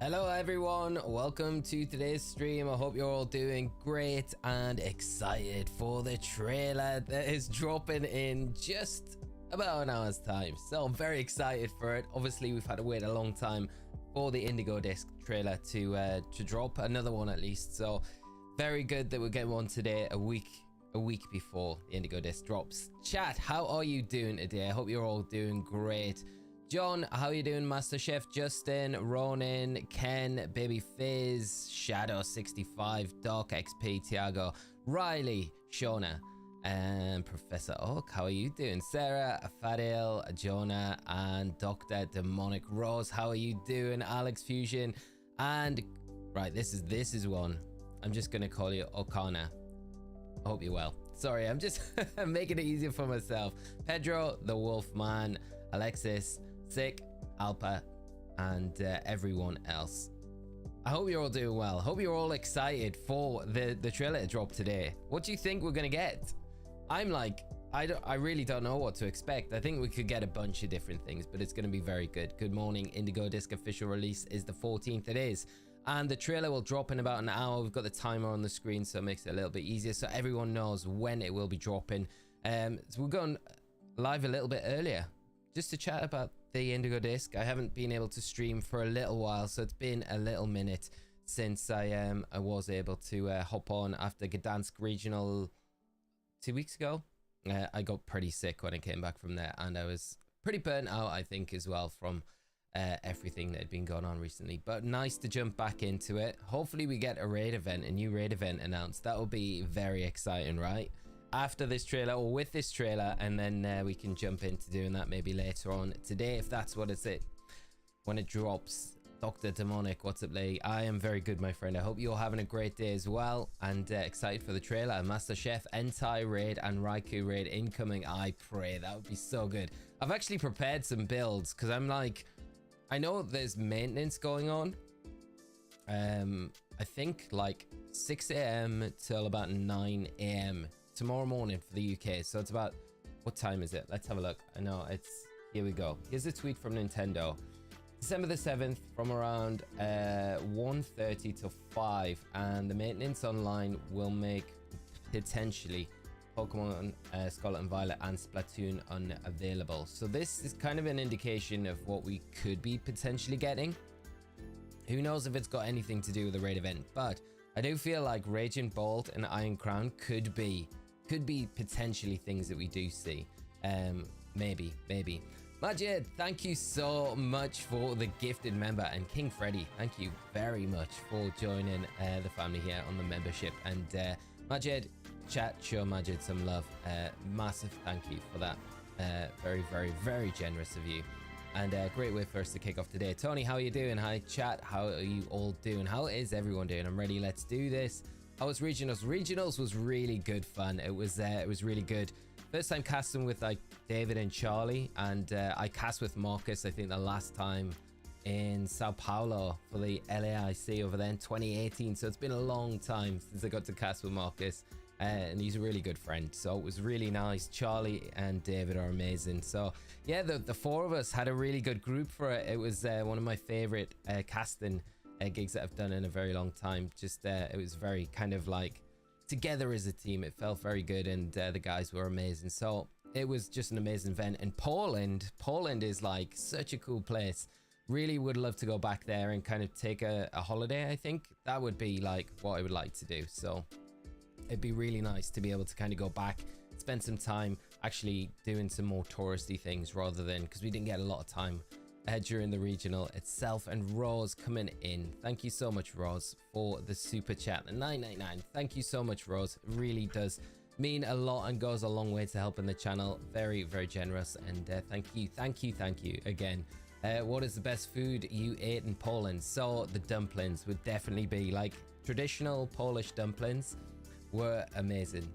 Hello everyone, welcome to today's stream. I hope you're all doing great and excited for the trailer that is dropping in just about an hour's time. So I'm very excited for it. Obviously we've had to wait a long time for the Indigo Disk trailer to drop, another one at least. So very good that we're getting one today, a week before the Indigo Disk drops. Chat, how are you doing today? I hope you're all doing great. John, how are you doing? Master Chef Justin, Ronan, Ken, Baby Fizz, Shadow65, Doc XP, Tiago, Riley, Shona, and Professor Oak. How are you doing? Sarah, Fadil, Jonah, and Dr. Demonic Rose. How are you doing? Alex Fusion, and right, this is one. I'm just gonna call you Okana. I hope you're well. Sorry, I'm just making it easier for myself. Pedro, the Wolfman, Alexis, Sick, Alpa, and everyone else. I hope you're all doing well. Hope you're all excited for the trailer to drop today. What do you think we're gonna get? I'm like, I really don't know what to expect. I think we could get a bunch of different things, but it's gonna be very good. Good morning. Indigo Disk official release is the 14th. It is. And the trailer will drop in about an hour. We've got the timer on the screen, so it makes it a little bit easier, so everyone knows when it will be dropping. So we're going live a little bit earlier, just to chat about the Indigo Disk. I haven't been able to stream for a little while, so it's been a little minute since I was able to hop on after Gdansk Regional 2 weeks ago. I got pretty sick when I came back from there, and I was pretty burnt out, I think, as well, from everything that had been going on recently. But nice to jump back into it. Hopefully we get a raid event, a new raid event announced. That will be very exciting, right? After this trailer, or with this trailer, and then we can jump into doing that maybe later on today, if that's what it's when it drops. Dr. Demonic, what's up, Lee? I am very good, my friend. I hope you're having a great day as well, and excited for the trailer. Master Chef, Entai raid, and Raikou raid incoming. I pray that would be so good. I've actually prepared some builds because I'm like, I know there's maintenance going on. I think like 6 a.m. till about 9 a.m. tomorrow morning for the UK. So it's about, what time is it? Let's have a look. I know it's, here we go. Here's a tweet from Nintendo. December the 7th from around 1:30 to 5, and the maintenance online will make potentially Pokemon Scarlet and Violet and Splatoon unavailable. So this is kind of an indication of what we could be potentially getting. Who knows if it's got anything to do with the raid event, but I do feel like Raging Bolt and Iron Crown could be potentially things that we do see. Maybe. Majid, thank you so much for the gifted member, and King Freddy, thank you very much for joining the family here on the membership. And Majid, chat, show Majid some love. Massive thank you for that. Very generous of you, and great way for us to kick off today. Tony, how are you doing? Hi chat, how are you all doing? How is everyone doing? I'm ready. Let's do this. How was regionals? Regionals was really good fun. It was really good. First time casting with like David and Charlie, and I cast with Marcus, I think the last time in Sao Paulo for the LAIC over there in 2018. So it's been a long time since I got to cast with Marcus, and he's a really good friend. So it was really nice. Charlie and David are amazing. So yeah, the four of us had a really good group for it. It was one of my favorite casting gigs that I've done in a very long time. Just it was very kind of like together as a team. It felt very good, and the guys were amazing. So it was just an amazing event. And Poland is like such a cool place. Really would love to go back there and kind of take a holiday. I think that would be like what I would like to do. So it'd be really nice to be able to kind of go back, spend some time actually doing some more touristy things, rather than, because we didn't get a lot of time during the regional itself. And Rose coming in, thank you so much, Rose, for the super chat. And 999, thank you so much, Rose. It really does mean a lot and goes a long way to helping the channel. Very generous, and thank you again. What is the best food you ate in Poland? So the dumplings would definitely be like traditional Polish dumplings were amazing.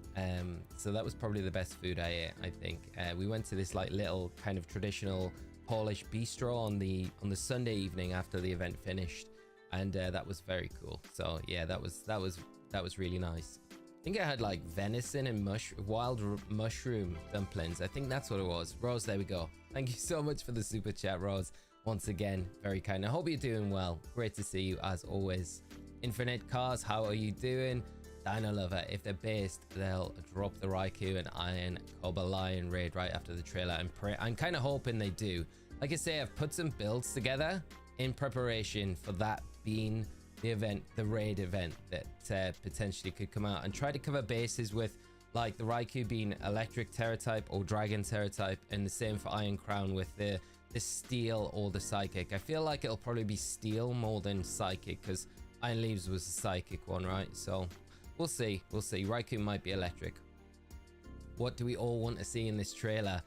So that was probably the best food I ate, I think. We went to this like little kind of traditional Polish bistro on the Sunday evening after the event finished, and that was very cool. So yeah, that was really nice. I think I had like venison and wild mushroom dumplings. I think that's what it was. Rose, there we go. Thank you so much for the super chat, Rose. once again, very kind. I hope you're doing well. Great to see you as always. Infinite Cars, how are you doing? Dino Lover, if they're based, they'll drop the Raikou and Iron Cobra Lion raid right after the trailer. I'm kind of hoping they do. Like I say, I've put some builds together in preparation for that being the event, the raid event that potentially could come out, and try to cover bases with like the Raikou being electric Terra type or dragon Terra type, and the same for Iron Crown with the steel or the psychic. I feel like it'll probably be steel more than psychic, because Iron Leaves was the psychic one, right? So we'll see. Raikou might be electric. What do we all want to see in this trailer?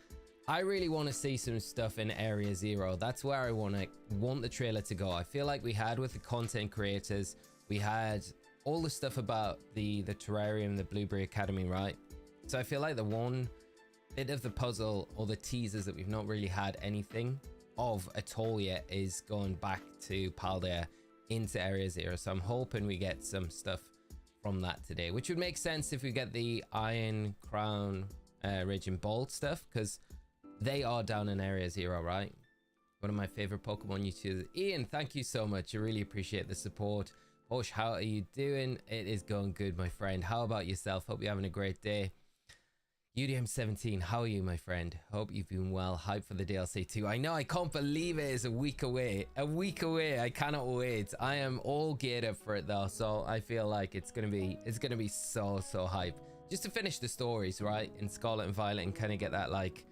I really want to see some stuff in Area Zero. That's where I want the trailer to go. I feel like we had with the content creators, we had all the stuff about the terrarium, the Blueberry Academy, right? So I feel like the one bit of the puzzle or the teasers that we've not really had anything of at all yet is going back to Paldea into Area Zero. So I'm hoping we get some stuff from that today, which would make sense if we get the Iron Crown Raging Bolt stuff, because they are down in Area Zero, right? One of my favorite Pokemon YouTubers. Ian, thank you so much. I really appreciate the support. Osh, how are you doing? It is going good, my friend. How about yourself? Hope you're having a great day. UDM17, how are you, my friend? Hope you've been well. Hype for the DLC too. I know, I can't believe it is a week away. A week away. I cannot wait. I am all geared up for it though, so I feel like it's gonna be so hype. Just to finish the stories, right, in Scarlet and Violet, and kind of get that like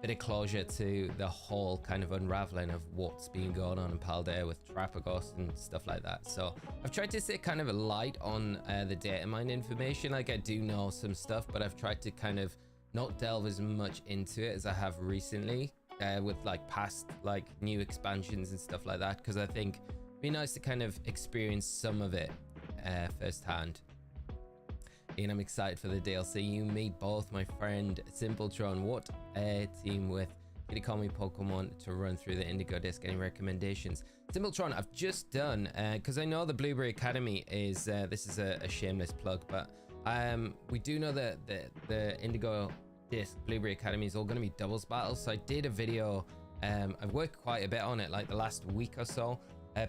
bit of closure to the whole kind of unraveling of what's been going on in Paldea with Trapagos and stuff like that. So I've tried to stay kind of light on the data mine information. Like, I do know some stuff, but I've tried to kind of not delve as much into it as I have recently with like past like new expansions and stuff like that, because I think it'd be nice to kind of experience some of it firsthand. And I'm excited for the DLC. You meet both, my friend Simpletron. What a team with Kitty Pokemon to run through the Indigo Disk. Any recommendations? Simpletron, I've just done, because I know the Blueberry Academy is, this is a shameless plug, but we do know that the Indigo Disk Blueberry Academy is all going to be doubles battles. So I did a video, I've worked quite a bit on it, like the last week or so,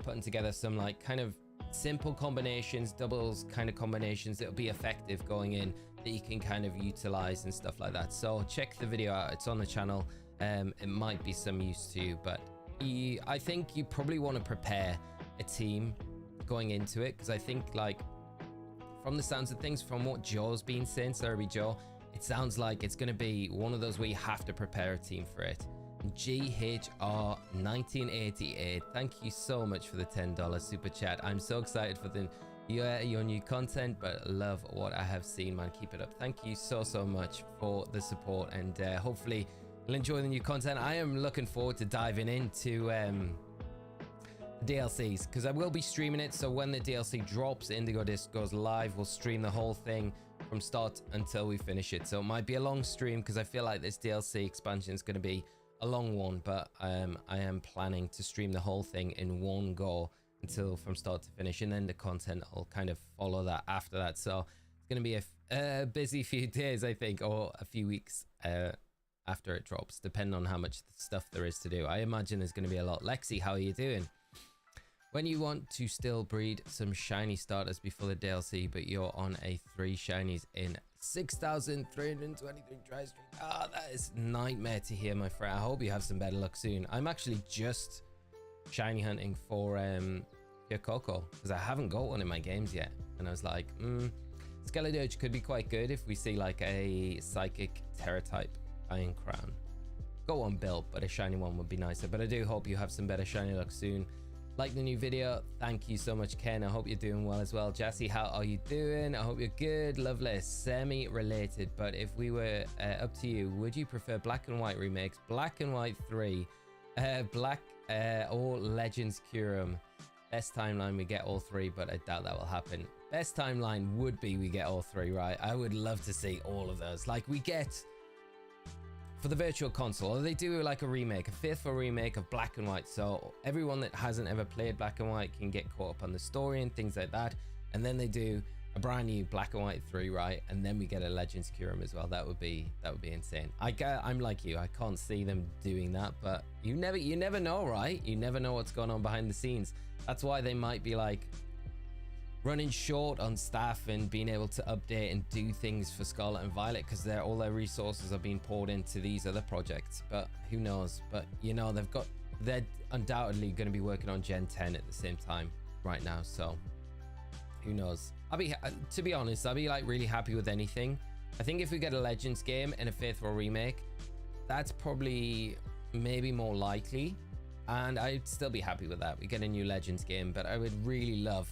putting together some like kind of simple combinations, doubles kind of combinations that will be effective going in, that you can kind of utilize and stuff like that. So check the video out, it's on the channel. It might be some use to you, but I think you probably want to prepare a team going into it, because I think like from the sounds of things, from what Joe's been saying, sorry Joe, it sounds like it's going to be one of those where you have to prepare a team for it. GHR 1988, thank you so much for the $10 super chat. I'm so excited for your new content, but love what I have seen, man. Keep it up. Thank you so much for the support, and hopefully you'll enjoy the new content. I am looking forward to diving into DLCs, because I will be streaming it. So when the DLC drops, Indigo Disk goes live, we'll stream the whole thing from start until we finish it. So it might be a long stream, because I feel like this DLC expansion is going to be a long one, but I am planning to stream the whole thing in one go until from start to finish, and then the content will kind of follow that after that. So it's going to be a busy few days, I think, or a few weeks after it drops, depending on how much stuff there is to do. I imagine there's going to be a lot. Lexi, how are you doing? When you want to still breed some shiny starters before the DLC, but you're on a 3 shinies in 6,323 try streak. Ah, that is nightmare to hear, my friend. I hope you have some better luck soon. I'm actually just shiny hunting for Coco, because I haven't got one in my games yet. And I was like, Scarlet could be quite good if we see like a psychic Terra type Iron Crown. Got one built, but a shiny one would be nicer. But I do hope you have some better shiny luck soon. Like the new video, thank you so much, Ken. I hope you're doing well as well. Jassy, how are you doing? I hope you're good. Lovely. Semi-related, but if we were up to you, would you prefer black and white remakes, black and white 3, black or Legends Curum? Best timeline, we get all 3, but I doubt that will happen. Best timeline would be we get all 3, right? I would love to see all of those. Like we get for the Virtual Console, or they do like a remake, a faithful remake of Black and White, so everyone that hasn't ever played Black and White can get caught up on the story and things like that. And then they do a brand new Black and White 3, right? And then we get a Legends Kyurem as well. That would be insane. I'm like you, I can't see them doing that, but you never know, right? You never know what's going on behind the scenes. That's why they might be like running short on staff and being able to update and do things for Scarlet and Violet, because all their resources are being poured into these other projects. But who knows? But you know, they're undoubtedly going to be working on Gen 10 at the same time right now, so who knows? To be honest, I'll be like really happy with anything. I think if we get a Legends game and a Faithful remake, that's probably maybe more likely, and I'd still be happy with that. We get a new Legends game, but I would really love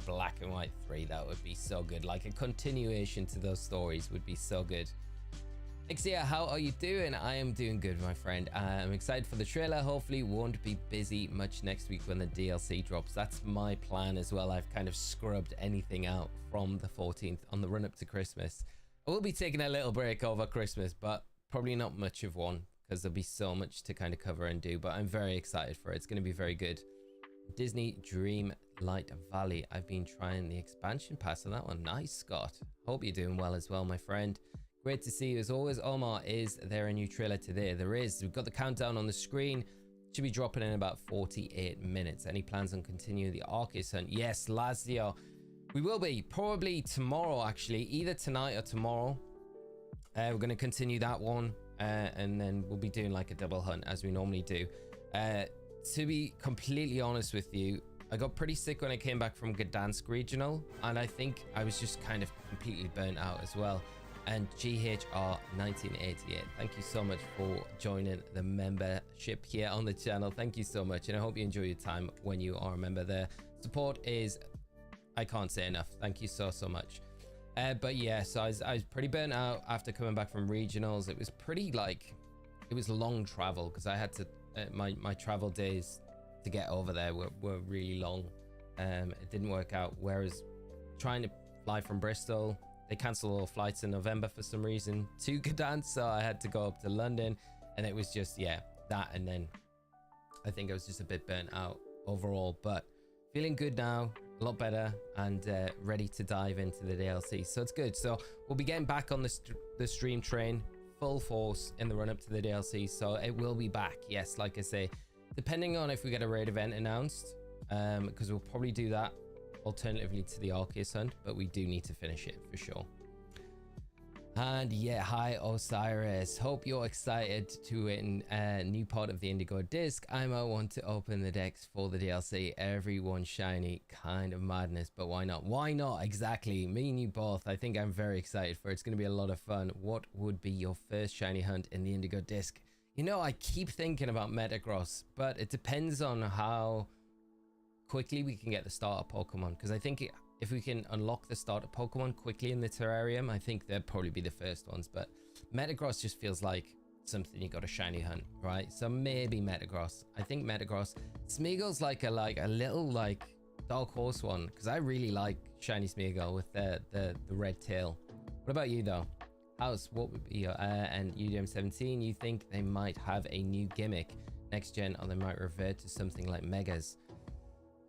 Black and White 3. That would be so good. Like a continuation to those stories would be so good. Xia, how are you doing? I am doing good, my friend. I'm excited for the trailer. Hopefully won't be busy much next week when the DLC drops. That's my plan as well. I've kind of scrubbed anything out from the 14th on the run up to Christmas. I will be taking a little break over Christmas, but probably not much of one, because there'll be so much to kind of cover and do. But I'm very excited for it. It's going to be very good. Disney Dream Light Valley. I've been trying the expansion pass on that one. Nice, Scott. Hope you're doing well as well, my friend. Great to see you as always. Omar, is there a new trailer today? There is. We've got the countdown on the screen. Should be dropping in about 48 minutes. Any plans on continuing the Arceus hunt? Yes, Lazio. We will be probably tomorrow, actually, either tonight or tomorrow. We're going to continue that one, and then we'll be doing like a double hunt as we normally do. To be completely honest with you, I got pretty sick when I came back from Gdansk Regional, and I think I was just kind of completely burnt out as well. And GHR 1988, thank you so much for joining the membership here on the channel. Thank you so much, and I hope you enjoy your time when you are a member. The support is, I can't say enough. Thank you so much. But yeah, so I was pretty burnt out after coming back from regionals. It was pretty like, it was long travel, because I had to my travel days to get over there were really long. It didn't work out, whereas trying to fly from Bristol, they cancelled all flights in November for some reason to Gdansk, so I had to go up to London, and it was just, yeah, that. And then I think I was just a bit burnt out overall, but feeling good now, a lot better, and ready to dive into the DLC. So it's good. So we'll be getting back on the stream train full force in the run up to the DLC. So it will be back. Yes, like I say, depending on if we get a raid event announced, because we'll probably do that alternatively to the Arceus hunt, but we do need to finish it for sure. And yeah, hi Osiris, hope you're excited to win a new part of the Indigo Disk. I might want to open the decks for the DLC. Everyone shiny, kind of madness, but why not? Why not? Exactly, me and you both. I think I'm very excited for it. It's going to be a lot of fun. What would be your first shiny hunt in the Indigo Disk? You know, I keep thinking about Metagross, but it depends on how quickly we can get the starter Pokemon, because I think if we can unlock the starter Pokemon quickly in the terrarium, I think they'd probably be the first ones. But Metagross just feels like something you got a shiny hunt, right? So maybe Metagross. I think Metagross. Smeagol's like a little like dark horse one, because I really like shiny Smeagol with the red tail. What about you though? What would be your and UDM17? You think they might have a new gimmick next gen, or they might revert to something like Megas?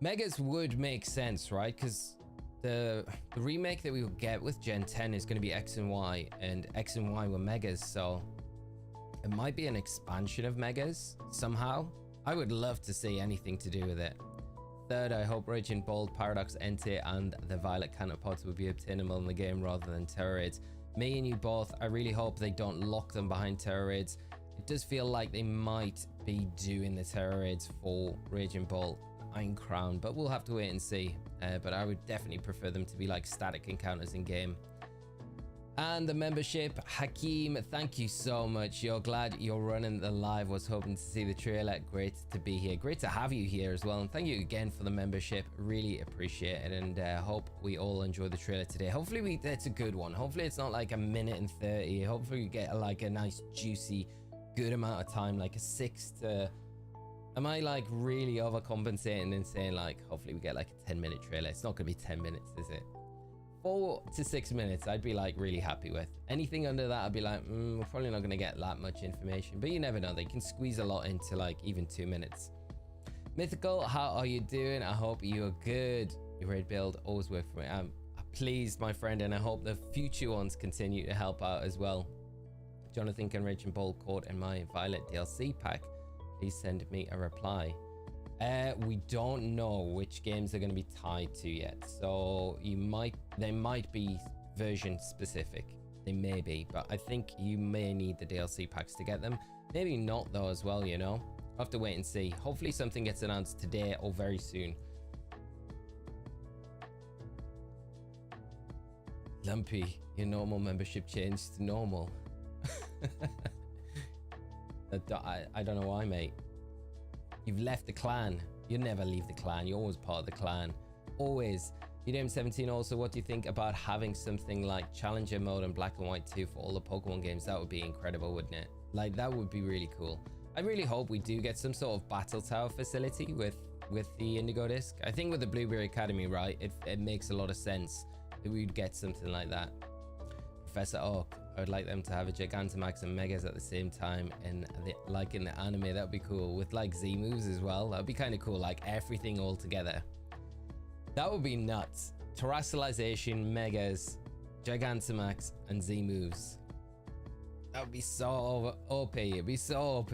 Megas would make sense, right? Because the remake that we will get with Gen 10 is going to be X and Y, and X and Y were Megas, so it might be an expansion of Megas somehow. I would love to see anything to do with it. Third, I hope Raging Bolt, Paradox Entei, and the Violet Counterparts will be obtainable in the game rather than Terror Raids. Me and you both, I really hope they don't lock them behind Terror Raids. It does feel like they might be doing the Terror Raids for Raging Bolt, Iron Crown, but we'll have to wait and see. But I would definitely prefer them to be like static encounters in game. And the membership, Hakeem, thank you so much. You're glad you're running the live. Was hoping to see the trailer. Great to be here. Great to have you here as well. And thank you again for the membership. Really appreciate it. And hope we all enjoy the trailer today. Hopefully it's a good one. Hopefully it's not like a minute and 30. Hopefully we get like a nice juicy good amount of time, like a 6 to... Am I like really overcompensating and saying like hopefully we get like a 10-minute trailer? It's not gonna be 10 minutes, is it? 4 to 6 minutes I'd be like really happy with. Anything under that I'd be like we're probably not gonna get that much information, but you never know, they can squeeze a lot into like even 2 minutes. Mythical, how are you doing? I hope you're good. Your raid build always worked for me. I've pleased, my friend, and I hope the future ones continue to help out as well. Jonathan can Rage and Bold caught in my Violet DLC pack. Please send me a reply. We don't know which games they're going to be tied to yet, so they might be version specific. They may be, but I think you may need the DLC packs to get them. Maybe not though as well, you know. I'll have to wait and see. Hopefully something gets announced today or very soon. Lumpy, your normal membership changed to normal. I don't know why, mate. You've left the clan. You never leave the clan. You're always part of the clan. Always. UDM17 also, what do you think about having something like Challenger mode and Black and White 2 for all the Pokemon games? That would be incredible, wouldn't it? Like, that would be really cool. I really hope we do get some sort of battle tower facility with the Indigo Disk. I think with the Blueberry Academy, right, it makes a lot of sense that we'd get something like that. Professor Oak, I would like them to have a Gigantamax and Megas at the same time, and like in the anime, that would be cool. With like Z moves as well, that would be kind of cool, like everything all together. That would be nuts. Terrestrialization, Megas, Gigantamax, and Z moves. That would be so OP. It'd be so OP.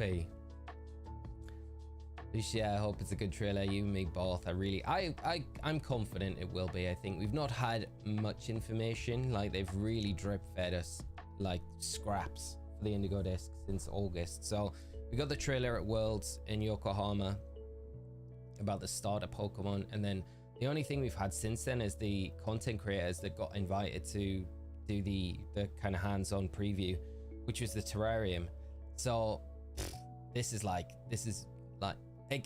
Lucia, I hope it's a good trailer. You and me both. I'm confident it will be. I think we've not had much information. Like, they've really drip fed us like scraps for the Indigo Disk since August. So we got the trailer at Worlds in Yokohama about the starter Pokemon, and then the only thing we've had since then is the content creators that got invited to do the kind of hands-on preview, which was the terrarium. So this is like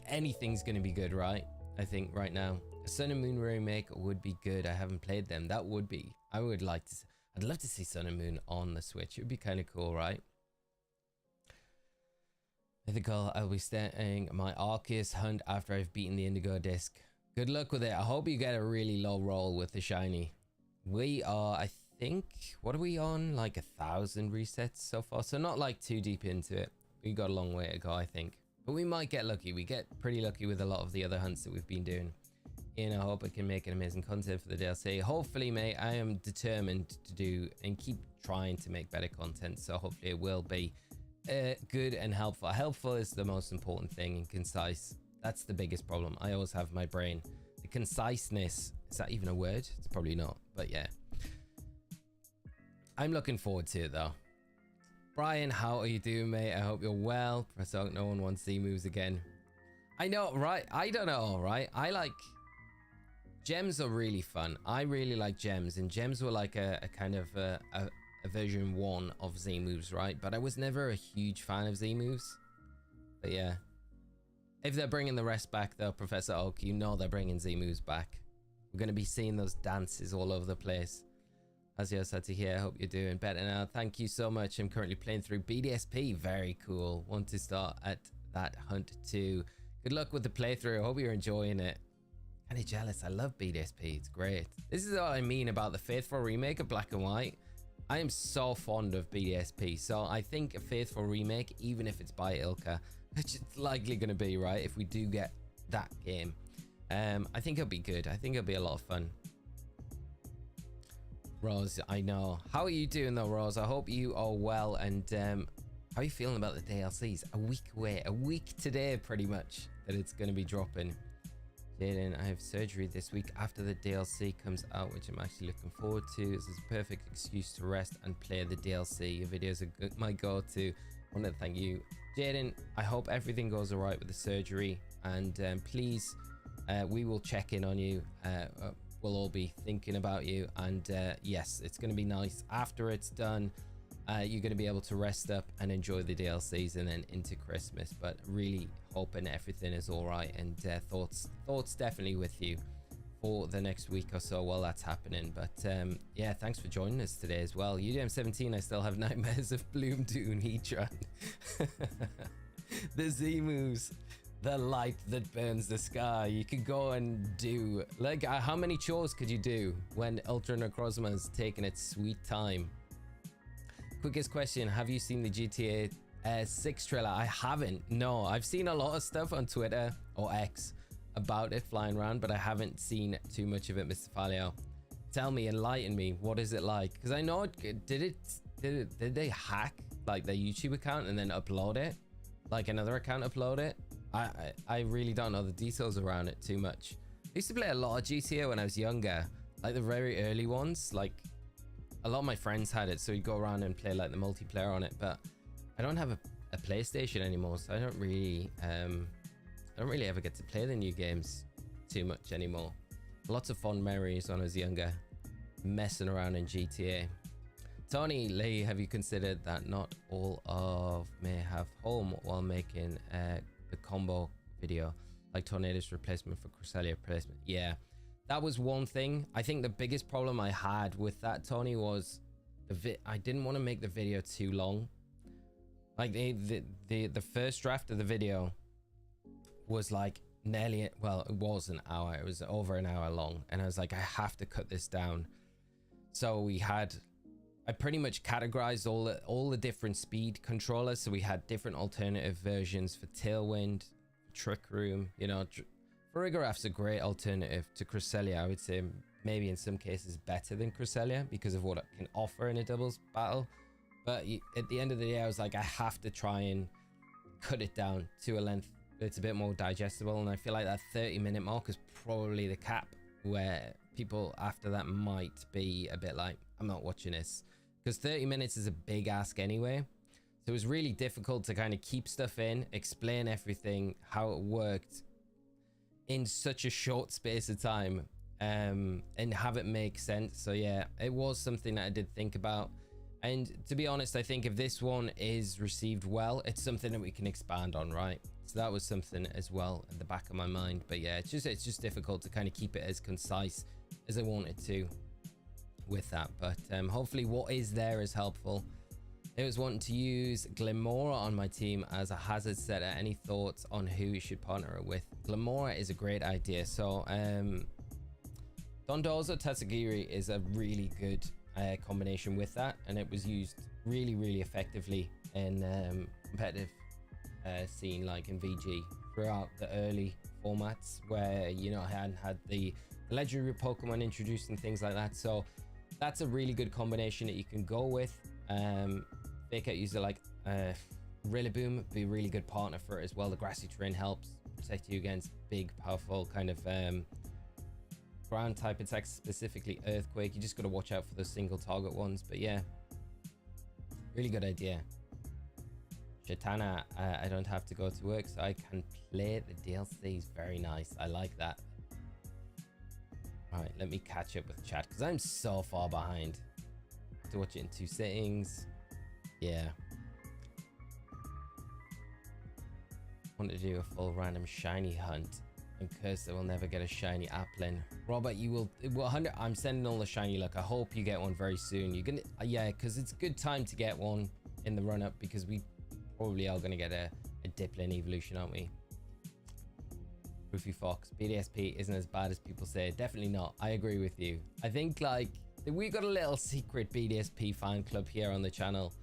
anything's gonna be good, right? I think right now a Sun and Moon remake would be good. I haven't played them. That would be, I'd love to see Sun and Moon on the Switch. It would be kind of cool, right? Mythical, I'll be starting my Arceus hunt after I've beaten the Indigo Disk. Good luck with it. I hope you get a really low roll with the shiny. We are, I think, what are we on? Like 1,000 resets so far. So not like too deep into it. We got a long way to go, I think. But we might get lucky. We get pretty lucky with a lot of the other hunts that we've been doing. And I hope I can make an amazing content for the DLC. Hopefully, mate, I am determined to do and keep trying to make better content. So hopefully it will be good and helpful. Helpful is the most important thing, and concise. That's the biggest problem. I always have my brain. The conciseness, is that even a word? It's probably not, but yeah. I'm looking forward to it though. Brian, how are you doing, mate? I hope you're well. So no one wants Z moves again. I know, right? I don't know, right? I like gems are really fun. I really like gems, and gems were like a kind of a version 1 of Z moves, right? But I was never a huge fan of Z moves. But yeah, if they're bringing the rest back though, Professor Oak, you know they're bringing Z moves back. We're going to be seeing those dances all over the place. As you said to hear, I hope you're doing better now. Thank you so much. I'm currently playing through BDSP. Very cool. Want to start at that hunt too. Good luck with the playthrough. I hope you're enjoying it. Kind of jealous. I love BDSP. It's great. This is what I mean about the Faithful remake of Black and White. I am so fond of BDSP. So I think a Faithful remake, even if it's by Ilka, which it's likely going to be, right? If we do get that game, I think it'll be good. I think it'll be a lot of fun. Rose, I know. How are you doing though, Rose? I hope you are well. And how are you feeling about the DLCs? A week away, a week today, pretty much, that it's going to be dropping. Jaden, I have surgery this week after the DLC comes out, which I'm actually looking forward to. This is a perfect excuse to rest and play the DLC. Your videos are good, my go-to. I want to thank you, Jaden. I hope everything goes all right with the surgery, and please, we will check in on you. We'll all be thinking about you, and yes, it's going to be nice after it's done. You're going to be able to rest up and enjoy the DLCs and then into Christmas, but really hoping everything is all right, and thoughts definitely with you for the next week or so while that's happening. But yeah, thanks for joining us today as well. UDM17, I still have nightmares of Bloomtoon Heatran. The Z moves, the light that burns the sky. You could go and do like how many chores could you do when Ultra Necrozma's taking its sweet time? Quickest question, have you seen the GTA 6 trailer? I haven't. No, I've seen a lot of stuff on Twitter or X about it flying around, but I haven't seen too much of it, Mr. Falio. Tell me, enlighten me. What is it like? Because I know did they hack like their YouTube account and then upload it? Like another account upload it? I really don't know the details around it too much. I used to play a lot of GTA when I was younger, like the very early ones. Like a lot of my friends had it, so we'd go around and play like the multiplayer on it. But I don't have a PlayStation anymore, so I don't really ever get to play the new games too much anymore. Lots of fond memories when I was younger, messing around in GTA. Tony Lee, have you considered that not all of may have home while making the combo video, like Tornado's replacement for Cresselia replacement? Yeah, that was one thing. I think the biggest problem I had with that, Tony, was I didn't want to make the video too long. Like the first draft of the video was like nearly, well, it was an hour. It was over an hour long, and I was like, I have to cut this down. So I pretty much categorized all the different speed controllers. So we had different alternative versions for Tailwind, Trick Room. You know, Farigarath's a great alternative to Cresselia. I would say maybe in some cases better than Cresselia because of what it can offer in a doubles battle. But at the end of the day, I was like, I have to try and cut it down to a length that's a bit more digestible. And I feel like that 30-minute mark is probably the cap where people after that might be a bit like, I'm not watching this. Because 30 minutes is a big ask anyway. So it was really difficult to kind of keep stuff in, explain everything, how it worked in such a short space of time, and have it make sense. So yeah, it was something that I did think about. And to be honest, I think if this one is received well, it's something that we can expand on, right? So that was something as well at the back of my mind. But yeah, it's just difficult to kind of keep it as concise as I wanted to with that. But hopefully what is there is helpful. I was wanting to use Glimora on my team as a hazard setter. Any thoughts on who we should partner it with? Glimora is a great idea. So Dondozo Tatsugiri is a really good combination with that, and it was used really effectively in competitive scene, like in VG throughout the early formats where, you know, I hadn't had the legendary Pokemon introduced and things like that. So that's a really good combination that you can go with. Fake out user like Rillaboom be a really good partner for it as well. The grassy terrain helps protect you against big powerful kind of ground type attacks, specifically Earthquake. You just got to watch out for those single target ones. But yeah, really good idea. Shatana, I don't have to go to work, so I can play the DLCs. Very nice. I like that. All right, let me catch up with chat because I'm so far behind. Have to watch it in 2 settings. Yeah. Want to do a full random shiny hunt. I'm cursed I will never get a shiny Applin. Robert, you will. Well, 100. I'm sending all the shiny luck. I hope you get one very soon. You're gonna, yeah, because it's a good time to get one in the run up because we probably are gonna get a Diplin evolution, aren't we? Roofy Fox, BDSP isn't as bad as people say. Definitely not. I agree with you. I think like we got a little secret BDSP fan club here on the channel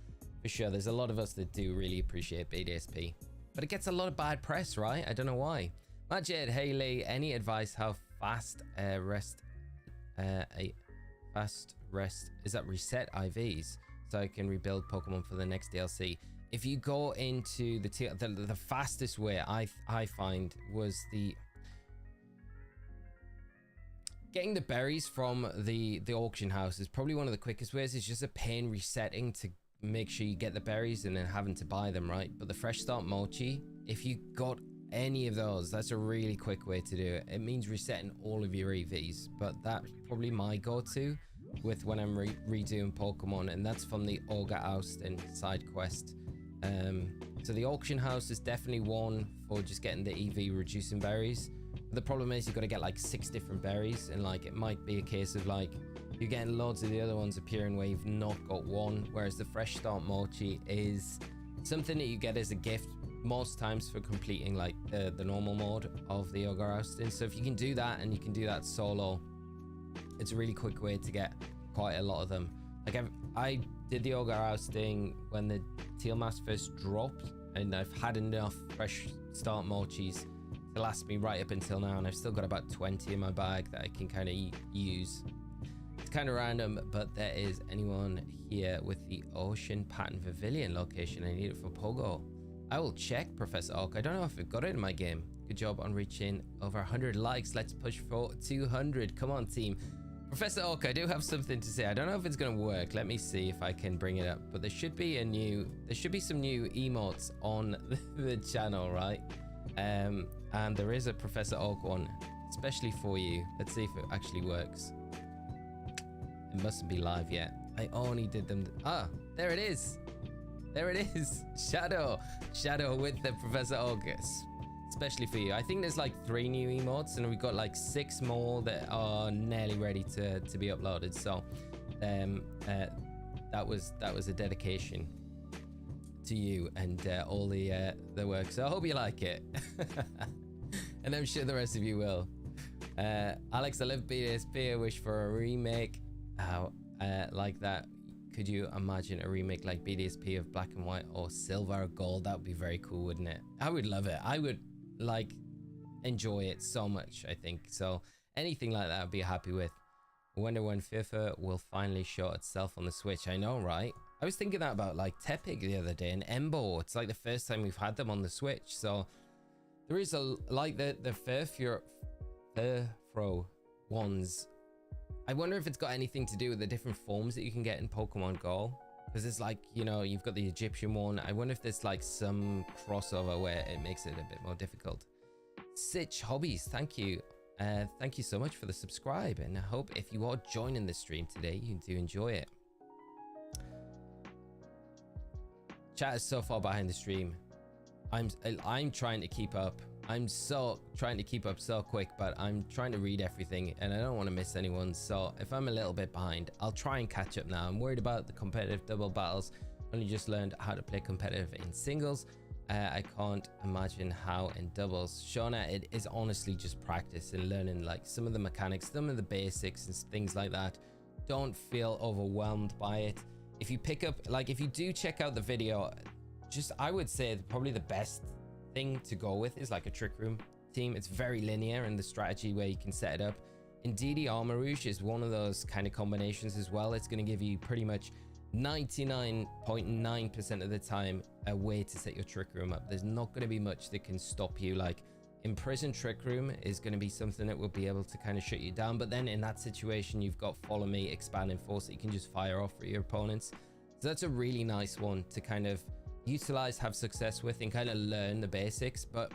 for sure. There's a lot of us that do really appreciate BDSP, but it gets a lot of bad press, right? I don't know why. Majid, Haley, any advice how fast rest is that reset IVs so I can rebuild Pokemon for the next DLC? If you go into the fastest way I find was getting the berries from the auction house is probably one of the quickest ways. It's just a pain resetting to make sure you get the berries and then having to buy them, right? But the fresh start mochi, if you got any of those, that's a really quick way to do it. It means resetting all of your EVs, but that's probably my go-to with when I'm redoing Pokemon, and that's from the Ogre Ousting side quest. So the auction house is definitely one for just getting the EV reducing berries. But the problem is you've got to get like 6 different berries, and like it might be a case of like you're getting loads of the other ones appearing where you've not got one, whereas the fresh start mochi is something that you get as a gift most times for completing like the normal mode of the Ogre Ousting. So if you can do that and you can do that solo, it's a really quick way to get quite a lot of them. Like I did the Ogre Ousting when the Teal Mask first dropped, and I've had enough fresh start mochis to last me right up until now, and I've still got about 20 in my bag that I can kind of use. kind of random, but there is anyone here with the Ocean Pattern Pavilion location. I need it for Pogo. I will check, Professor Oak. I don't know if I've got it in my game. Good job on reaching over 100 likes. Let's push for 200. Come on, team. Professor Oak, I do have something to say. I don't know if it's going to work. Let me see if I can bring it up. But there should be some new emotes on the channel, right? And there is a Professor Oak one, especially for you. Let's see if it actually works. It mustn't be live yet. I only did them. Ah, there it is. There it is. Shadow with the Professor Oak, especially for you. I think there's like 3 new emotes, and we've got like 6 more that are nearly ready to be uploaded. So that was a dedication to you and all the work. So I hope you like it. And I'm sure the rest of you will. Alex, I love BDSP. I wish for a remake like that. Could you imagine a remake like BDSP of black and white or silver or gold? That would be very cool, wouldn't it? I would love it. I would like enjoy it so much, I think. So anything like that I'd be happy with. I wonder when FIFA will finally show itself on the Switch. I know, right? I was thinking that about like Tepig the other day and Embo. It's like the first time we've had them on the Switch. So there is a like the Furfro ones. I wonder if it's got anything to do with the different forms that you can get in Pokemon Go, because it's like, you know, you've got the Egyptian one. I wonder if there's like some crossover where it makes it a bit more difficult. Sitch Hobbies, thank you. Thank you so much for the subscribe, and I hope if you are joining the stream today, you do enjoy it. Chat is so far behind the stream. I'm trying to keep up. I'm trying to keep up so quick, but I'm trying to read everything and I don't want to miss anyone. So if I'm a little bit behind, I'll try and catch up now. I'm worried about the competitive double battles. Only just learned how to play competitive in singles. I can't imagine how in doubles. Shauna, it is honestly just practice and learning like some of the mechanics, some of the basics and things like that. Don't feel overwhelmed by it. If you pick up, like if you do check out the video, just I would say probably the best thing to go with is like a trick room team. It's very linear in the strategy where you can set it up. Indeed, Armor Rouge is one of those kind of combinations as well. It's going to give you pretty much 99.9% of the time a way to set your trick room up. There's not going to be much that can stop you. Like Imprisoned Trick Room is going to be something that will be able to kind of shut you down, but then in that situation you've got Follow Me, Expand and Force that you can just fire off for your opponents. So that's a really nice one to kind of utilize, have success with, and kind of learn the basics, but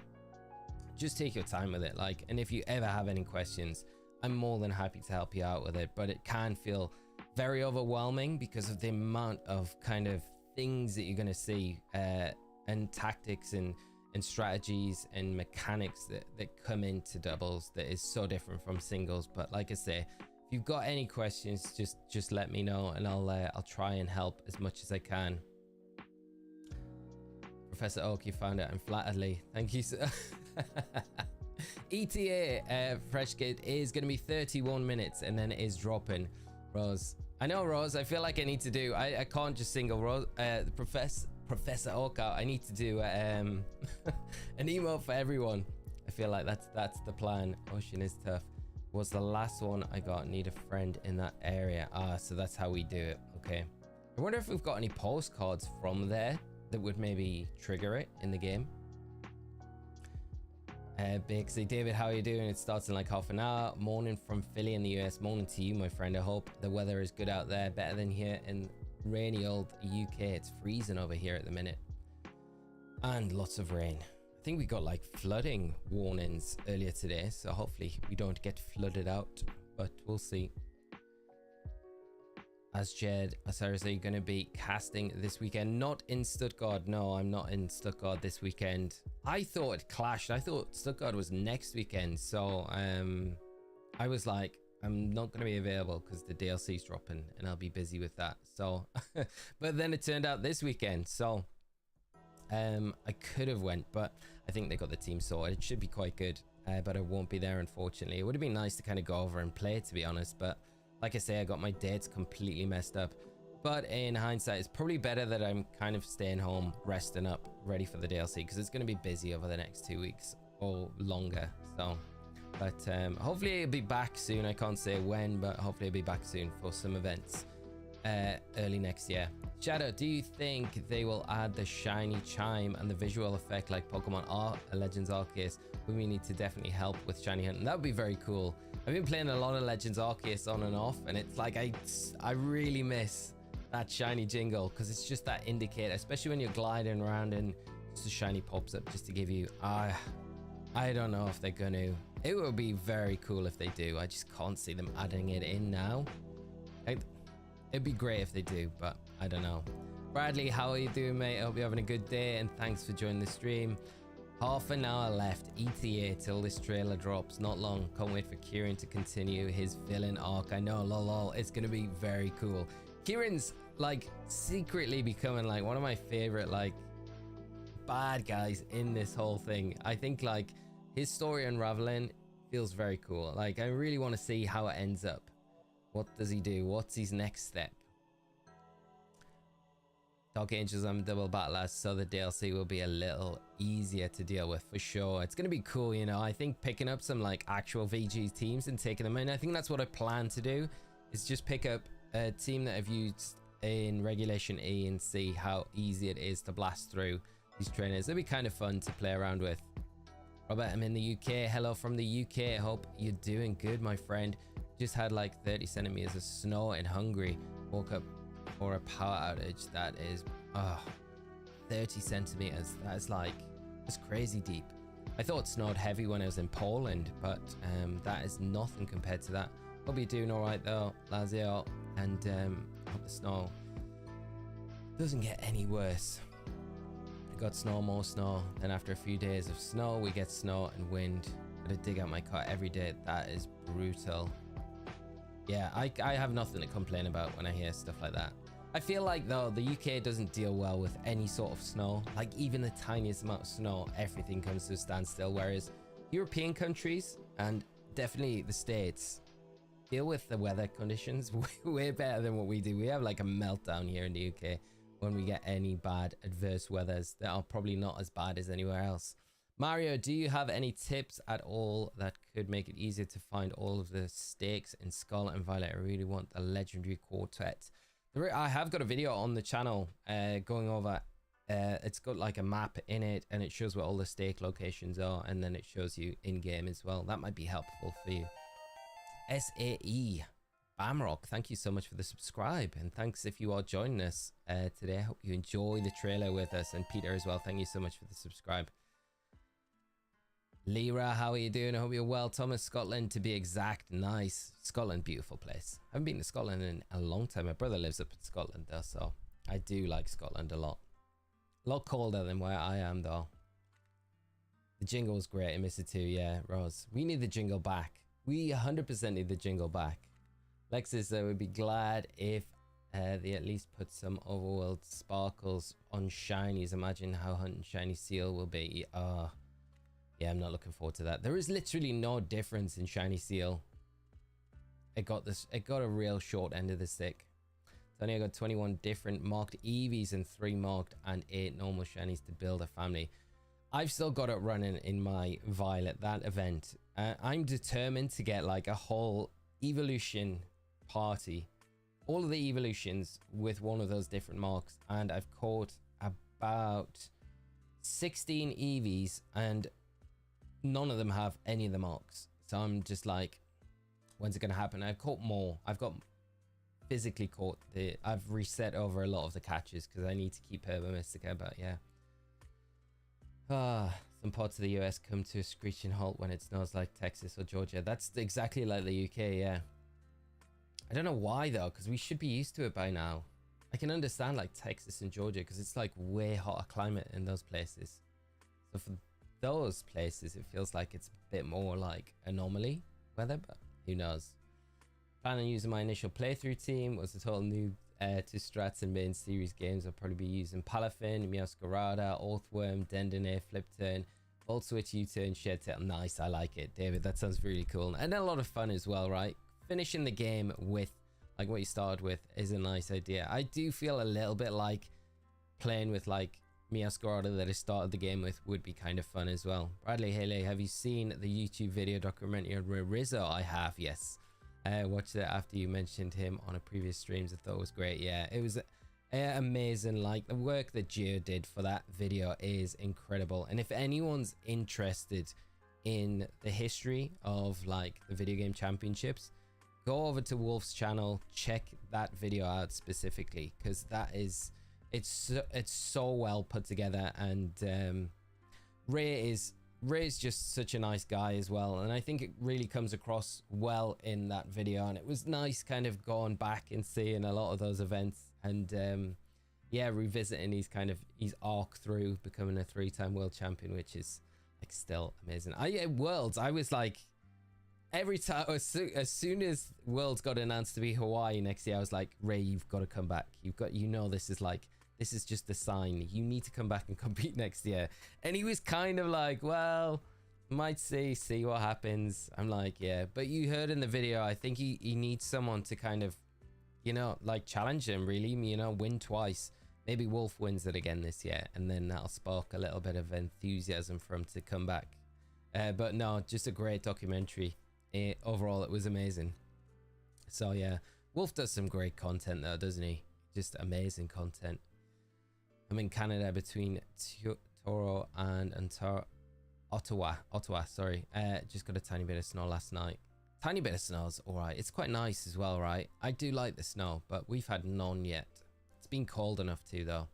just take your time with it. Like, and if you ever have any questions, I'm more than happy to help you out with it, but it can feel very overwhelming because of the amount of kind of things that you're going to see and tactics and strategies and mechanics that come into doubles that is so different from singles. But like I say, if you've got any questions, just let me know and I'll try and help as much as I can. Professor Oak, you found it. I'm flattered, Lee. Thank you. ETA Freshgate is going to be 31 minutes and then it is dropping. Rose, I know, Rose. I feel like I need to do. I can't just single Rose. Professor Oak out. I need to do an emote for everyone. I feel like that's the plan. Ocean is tough. Was the last one I got. Need a friend in that area. So that's how we do it. Okay. I wonder if we've got any postcards from there that would maybe trigger it in the game. Bixie, David, how are you doing? It starts in like half an hour. Morning from Philly in the US. Morning to you, my friend. I hope the weather is good out there. Better than here in rainy old UK. It's freezing over here at the minute. And lots of rain. I think we got like flooding warnings earlier today. So hopefully we don't get flooded out. But we'll see. As Jed, Osiris, are you going to be casting this weekend? Not in Stuttgart. No, I'm not in Stuttgart this weekend. I thought it clashed. I thought Stuttgart was next weekend. So I was like, I'm not going to be available because the DLC's dropping and I'll be busy with that. So, but then it turned out this weekend. So I could have went, but I think they got the team sorted. It should be quite good, but I won't be there, unfortunately. It would have been nice to kind of go over and play, to be honest, but like I say, I got my dates completely messed up. But in hindsight, it's probably better that I'm kind of staying home, resting up, ready for the DLC, because it's going to be busy over the next 2 weeks or longer. So But hopefully it'll be back soon. I can't say when, but hopefully it'll be back soon for some events early next year. Shadow, do you think they will add the shiny chime and the visual effect like Pokemon Legends Arceus? We need to definitely help with shiny hunting. That would be very cool. I've been playing a lot of Legends Arceus on and off, and it's like I really miss that shiny jingle, because it's just that indicator, especially when you're gliding around and just a shiny pops up just to give you I don't know if they're gonna. It would be very cool if they do. I just can't see them adding it in now. It'd be great if they do, but I don't know. Bradley, how are you doing, mate? I hope you're having a good day, and thanks for joining the stream. Half an hour left, ETA, till this trailer drops. Not long. Can't wait for Kieran to continue his villain arc. I know, lol. It's gonna be very cool. Kieran's like secretly becoming like one of my favorite like bad guys in this whole thing. I think like his story unraveling feels very cool. Like I really want to see how it ends up. What does he do? What's his next step? Dark Angels, I'm double battle as, so the DLC will be a little easier to deal with for sure. It's gonna be cool, you know. I think picking up some like actual VG teams and taking them in, I think that's what I plan to do, is just pick up a team that I've used in Regulation E and see how easy it is to blast through these trainers. It'll be kind of fun to play around with. Robert, I'm in the UK. Hello from the UK. I hope you're doing good, my friend. Just had like 30 centimeters of snow in Hungary. Woke up for a power outage that is 30 centimeters. That's like, it's crazy deep. I thought it snowed heavy when I was in Poland, but that is nothing compared to that. Hope you're doing all right though, Lazio, and hope the snow doesn't get any worse. I got snow, more snow, then after a few days of snow we get snow and wind. Gotta dig out my car every day. That is brutal. Yeah, I have nothing to complain about when I hear stuff like that. I feel like though the UK doesn't deal well with any sort of snow. Like even the tiniest amount of snow, everything comes to a standstill, whereas European countries and definitely the States deal with the weather conditions way better than what we do. We have like a meltdown here in the UK when we get any bad adverse weathers that are probably not as bad as anywhere else. Mario, do you have any tips at all that could make it easier to find all of the stakes in Scarlet and Violet? I really want the legendary quartet. I have got a video on the channel going over, it's got like a map in it and it shows where all the stake locations are, and then it shows you in game as well. That might be helpful for you. SAE Bamrock, thank you so much for the subscribe, and thanks if you are joining us today. I hope you enjoy the trailer with us, and Peter as well, thank you so much for the subscribe. Lyra, how are you doing? I hope you're well. Thomas, Scotland to be exact. Nice. Scotland, beautiful place. I haven't been to Scotland in a long time. My brother lives up in Scotland though, so I do like Scotland a lot. A lot colder than where I am though. The jingle was great. I miss it too. Yeah, Rose. We need the jingle back. We 100% need the jingle back. Lexus, I would be glad if they at least put some overworld sparkles on shinies. Imagine how hunting shiny seal will be. Yeah, I'm not looking forward to that. There is literally no difference in shiny seal. It got a real short end of the stick. Tony, I got 21 different marked Eevees and 3 marked and 8 normal shinies to build a family. I've still got it running in my Violet, that event. I'm determined to get like a whole evolution party, all of the evolutions with one of those different marks, and I've caught about 16 Eevees and none of them have any of the marks. So I'm just like, when's it gonna happen? I've caught more. I've got physically caught I've reset over a lot of the catches because I need to keep Herba Mystica, but yeah. Some parts of the US come to a screeching halt when it snows like Texas or Georgia. That's exactly like the UK, yeah. I don't know why though, because we should be used to it by now. I can understand like Texas and Georgia because it's like way hotter climate in those places. So for those places it feels like it's a bit more like anomaly weather, but who knows. Plan on using my initial playthrough team. Was a total noob to strats and main series games. I'll probably be using Palafin, Meowscarada, Orthworm, Dendone, Flipturn, Volt Switch, U-turn, Shedtail. Nice, I like it, David. That sounds really cool and a lot of fun as well, right? Finishing the game with like what you started with is a nice idea. I do feel a little bit like playing with like Mia Scarlet that I started the game with would be kind of fun as well. Bradley Haley, have you seen the YouTube video documentary on Rizzo? I have, yes. Watched it after you mentioned him on a previous streams. I thought it was great. Yeah, it was amazing. Like, the work that Gio did for that video is incredible. And if anyone's interested in the history of like the video game championships, go over to Wolf's channel, check that video out specifically, because that is, it's so well put together. And Ray is just such a nice guy as well, and I think it really comes across well in that video. And it was nice kind of going back and seeing a lot of those events, and yeah, revisiting his arc through becoming a 3-time world champion, which is like still amazing. Worlds, I was like, every time as soon as Worlds got announced to be Hawaii next year, I was like, Ray, you've got to come back. This is just a sign. You need to come back and compete next year. And he was kind of like, well, might see what happens. I'm like, yeah. But you heard in the video, I think he needs someone to kind of, you know, like challenge him, really, you know, win twice. Maybe Wolf wins it again this year, and then that'll spark a little bit of enthusiasm for him to come back. But no, just a great documentary. Overall, it was amazing. So yeah, Wolf does some great content though, doesn't he? Just amazing content. I'm in Canada between Toro and Ottawa, sorry. Just got a tiny bit of snow last night. Tiny bit of snow's all right. It's quite nice as well, right? I do like the snow, but we've had none yet. It's been cold enough too, though.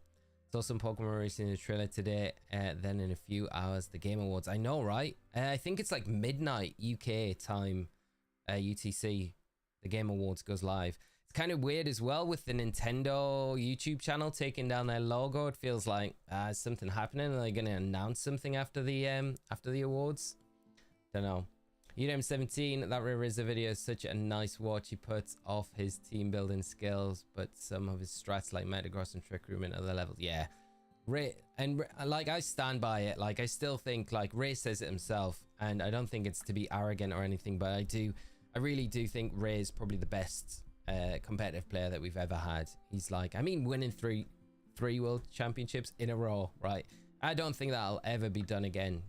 Saw some Pokemon releasing the trailer today. Then in a few hours, the Game Awards. I know, right? I think it's like midnight UK time, UTC. The Game Awards goes live. Kind of weird as well with the Nintendo YouTube channel taking down their logo. It feels like is something happening? Are they going to announce something after the awards? Don't know. UDM17, that Rizzo video is such a nice watch. He puts off his team building skills, but some of his strats like Metagross and Trick Room and other levels. Yeah, Ray, and like I stand by it. Like I still think, like Ray says it himself, and I don't think it's to be arrogant or anything, but I really do think Ray is probably the best competitive player that we've ever had. He's like, I mean, winning three world championships in a row, right? I don't think that'll ever be done again.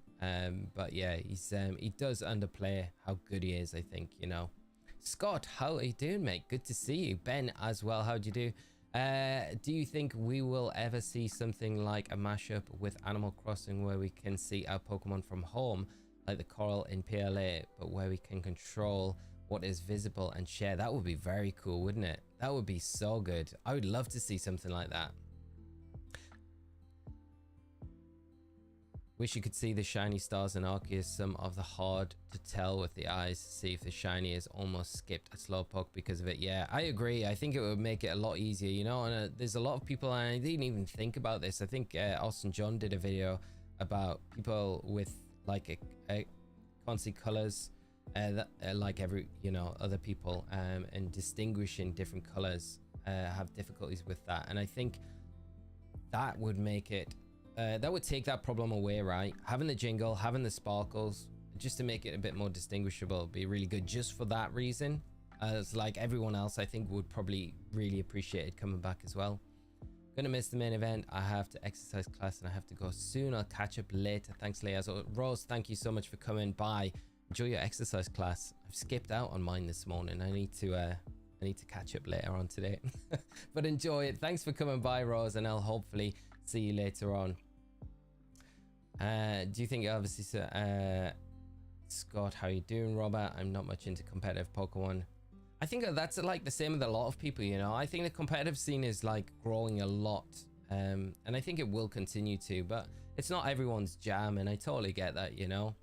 But yeah, he does underplay how good he is, I think, you know. Scott, how are you doing, mate? Good to see you. Ben as well, how'd you do? Do you think we will ever see something like a mashup with Animal Crossing where we can see our Pokemon from home, like the Coral in PLA, but where we can control what is visible and share? That would be very cool, wouldn't it? That would be so good. I would love to see something like that. Wish you could see the shiny stars in Arceus. Some of the hard to tell with the eyes to see if the shiny is almost skipped a Slowpoke because of it. Yeah, I agree. I think it would make it a lot easier, you know. And there's a lot of people, and I didn't even think about this. I think Austin John did a video about people with like a can't see colors. Like every, you know, other people, and distinguishing different colors have difficulties with that. And I think that would make it that would take that problem away, right? Having the jingle, having the sparkles, just to make it a bit more distinguishable would be really good, just for that reason. As like everyone else, I think would probably really appreciate it coming back as well. Gonna miss the main event. I have to exercise class and I have to go soon. I'll catch up later. Thanks, Leah. So Rose, thank you so much for coming by. Enjoy your exercise class. I've skipped out on mine this morning. I need to catch up later on today. But enjoy it. Thanks for coming by, Rose, and I'll hopefully see you later on. Do you think, obviously, Scott, how you doing, Robert? I'm not much into competitive Pokemon. I think that's like the same with a lot of people, you know. I think the competitive scene is like growing a lot, and I think it will continue to, but it's not everyone's jam, and I totally get that, you know.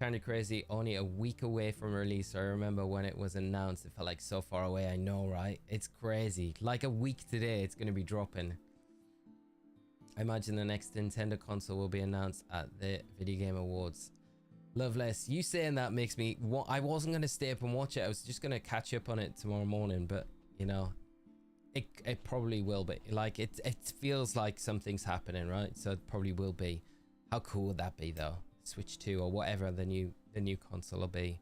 Kind of crazy, only a week away from release. I remember when it was announced, it felt like so far away. I know, right? It's crazy. Like a week today, it's going to be dropping. I imagine the next Nintendo console will be announced at the Video Game Awards. Loveless, you saying that makes me... I wasn't going to stay up and watch it. I was just going to catch up on it tomorrow morning, but, you know, it probably will be. Like, it feels like something's happening, right? So it probably will be. How cool would that be, though? Switch 2 or whatever the new console will be.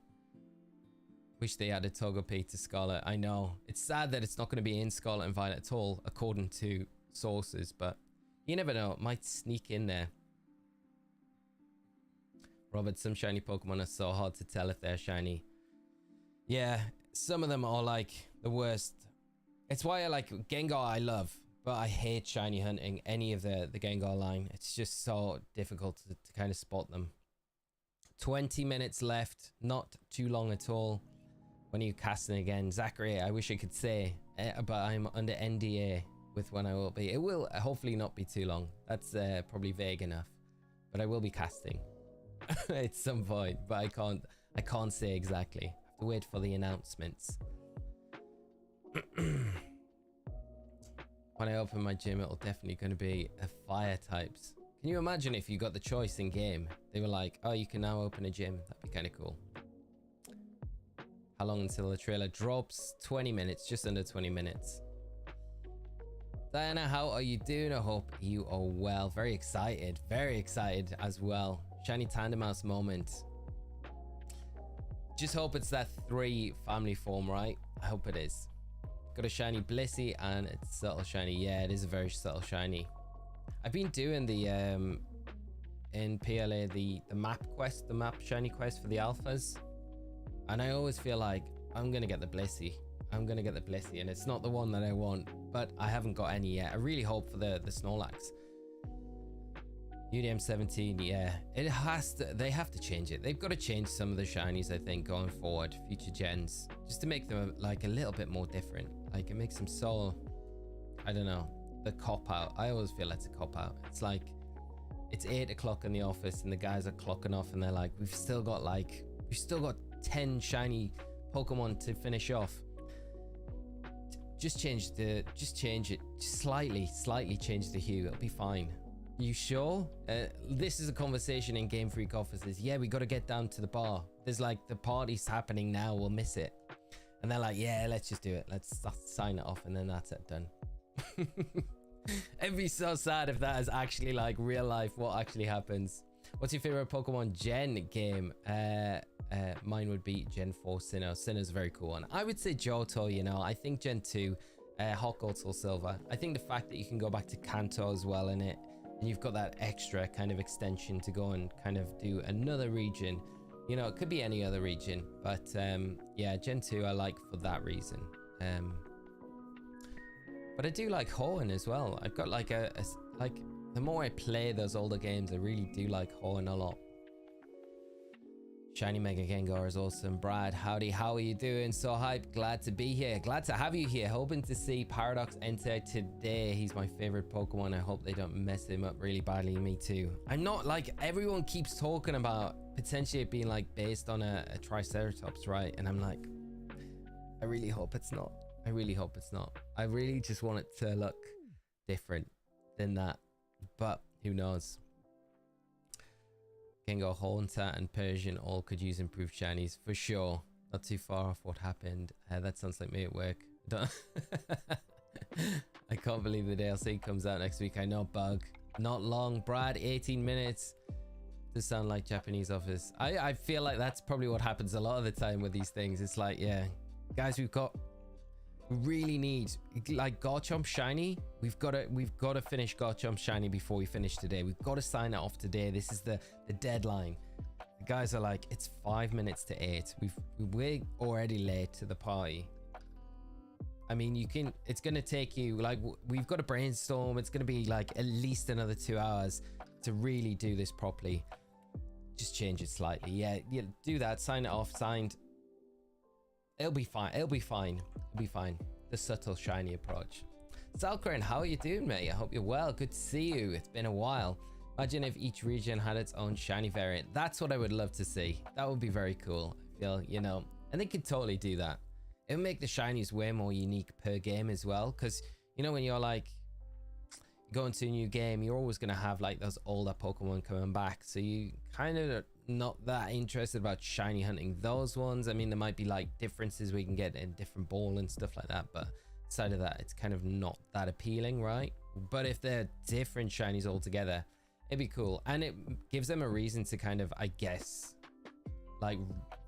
Wish they added Togepi to Scarlet. I know. It's sad that it's not going to be in Scarlet and Violet at all, according to sources, but You never know, it might sneak in there. Robert, some shiny Pokemon are so hard to tell if they're shiny. Yeah, some of them are like the worst. It's why I like Gengar, I love, but I hate shiny hunting any of the Gengar line. It's just so difficult to kind of spot them. 20 minutes left, not too long at all. When are you casting again? Zachary, I wish I could say, but I'm under NDA with when I will be. It will hopefully not be too long. That's probably vague enough, but I will be casting at some point, but I can't say exactly. I have to wait for the announcements. When I open my gym, it'll definitely going to be a fire types. Can you imagine if you got the choice in game? They were like, oh, you can now open a gym. That'd be kind of cool. How long until the trailer drops? 20 minutes, just under 20 minutes. Diana, how are you doing? I hope you are well. Very excited as well. Shiny Tandemaus moment. Just hope it's that 3 family form, right? I hope it is. Got a shiny Blissey and it's subtle shiny. Yeah, it is a very subtle shiny. I've been doing the in PLA the map quest, the map shiny quest for the alphas, and I always feel like I'm gonna get the Blissey. I'm gonna get the Blissey, and it's not the one that I want, but I haven't got any yet. I really hope for the Snorlax. UDM 17, yeah, it has to. They have to change it. They've got to change some of the shinies, I think, going forward, future gens, just to make them like a little bit more different. Like it makes them so, I don't know, the cop out. I always feel it's a cop out. It's like it's 8 o'clock in the office and the guys are clocking off and they're like, we've still got 10 shiny Pokemon to finish off. Just change it, just slightly change the hue. It'll be fine. You sure? This is a conversation in Game Freak offices. Yeah, we got to get down to the bar. There's like the party's happening now. We'll miss it. And they're like, yeah, let's just do it. Let's sign it off. And then that's it, done. It'd be so sad if that is actually like real life, what actually happens. What's your favorite Pokemon Gen game? Mine would be Gen 4 Sinnoh. Sinnoh's a very cool one. I would say Johto, you know. I think Gen 2, Hot Gold, Soul Silver. I think the fact that you can go back to Kanto as well in it, and you've got that extra kind of extension to go and kind of do another region. You know, it could be any other region, but yeah, Gen 2 I like for that reason. But I do like Hoenn as well. I've got like like the more I play those older games, I really do like Hoenn a lot. Shiny Mega Gengar is awesome. Brad, howdy, how are you doing? So hyped, glad to be here. Glad to have you here. Hoping to see Paradox enter today. He's my favorite Pokemon. I hope they don't mess him up really badly. Me too. I'm not like, everyone keeps talking about potentially it being like based on a Triceratops, right? And I'm like, I really hope it's not. I really hope it's not. I really just want it to look different than that. But who knows? Gengar, Haunter, and Persian all could use improved shinies for sure. Not too far off what happened. That sounds like me at work. I can't believe the DLC comes out next week. I know, Bug. Not long. Brad, 18 minutes. Does sound like Japanese office. I feel like that's probably what happens a lot of the time with these things. It's like, yeah, guys, we really need like Garchomp shiny. We've got to finish Garchomp shiny before we finish today. We've got to sign it off today. This is the deadline. The guys are like, it's 5 minutes to 8. We're already late to the party. I mean, it's gonna take you like, we've got to brainstorm. It's gonna be like at least another 2 hours to really do this properly. Just change it slightly. Yeah, do that. Sign it off. Signed. It'll be fine. It'll be fine. It'll be fine. The subtle shiny approach. Salcrane, how are you doing, mate? I hope you're well. Good to see you. It's been a while. Imagine if each region had its own shiny variant. That's what I would love to see. That would be very cool. I feel, you know, and they could totally do that. It would make the shinies way more unique per game as well. Because, you know, when you're like going to a new game, you're always going to have like those older Pokemon coming back. So you kind of not that interested about shiny hunting those ones. I mean, there might be like differences we can get in different ball and stuff like that, but aside of that, it's kind of not that appealing, right? But if they're different shinies altogether, it'd be cool, and it gives them a reason to kind of, I guess, like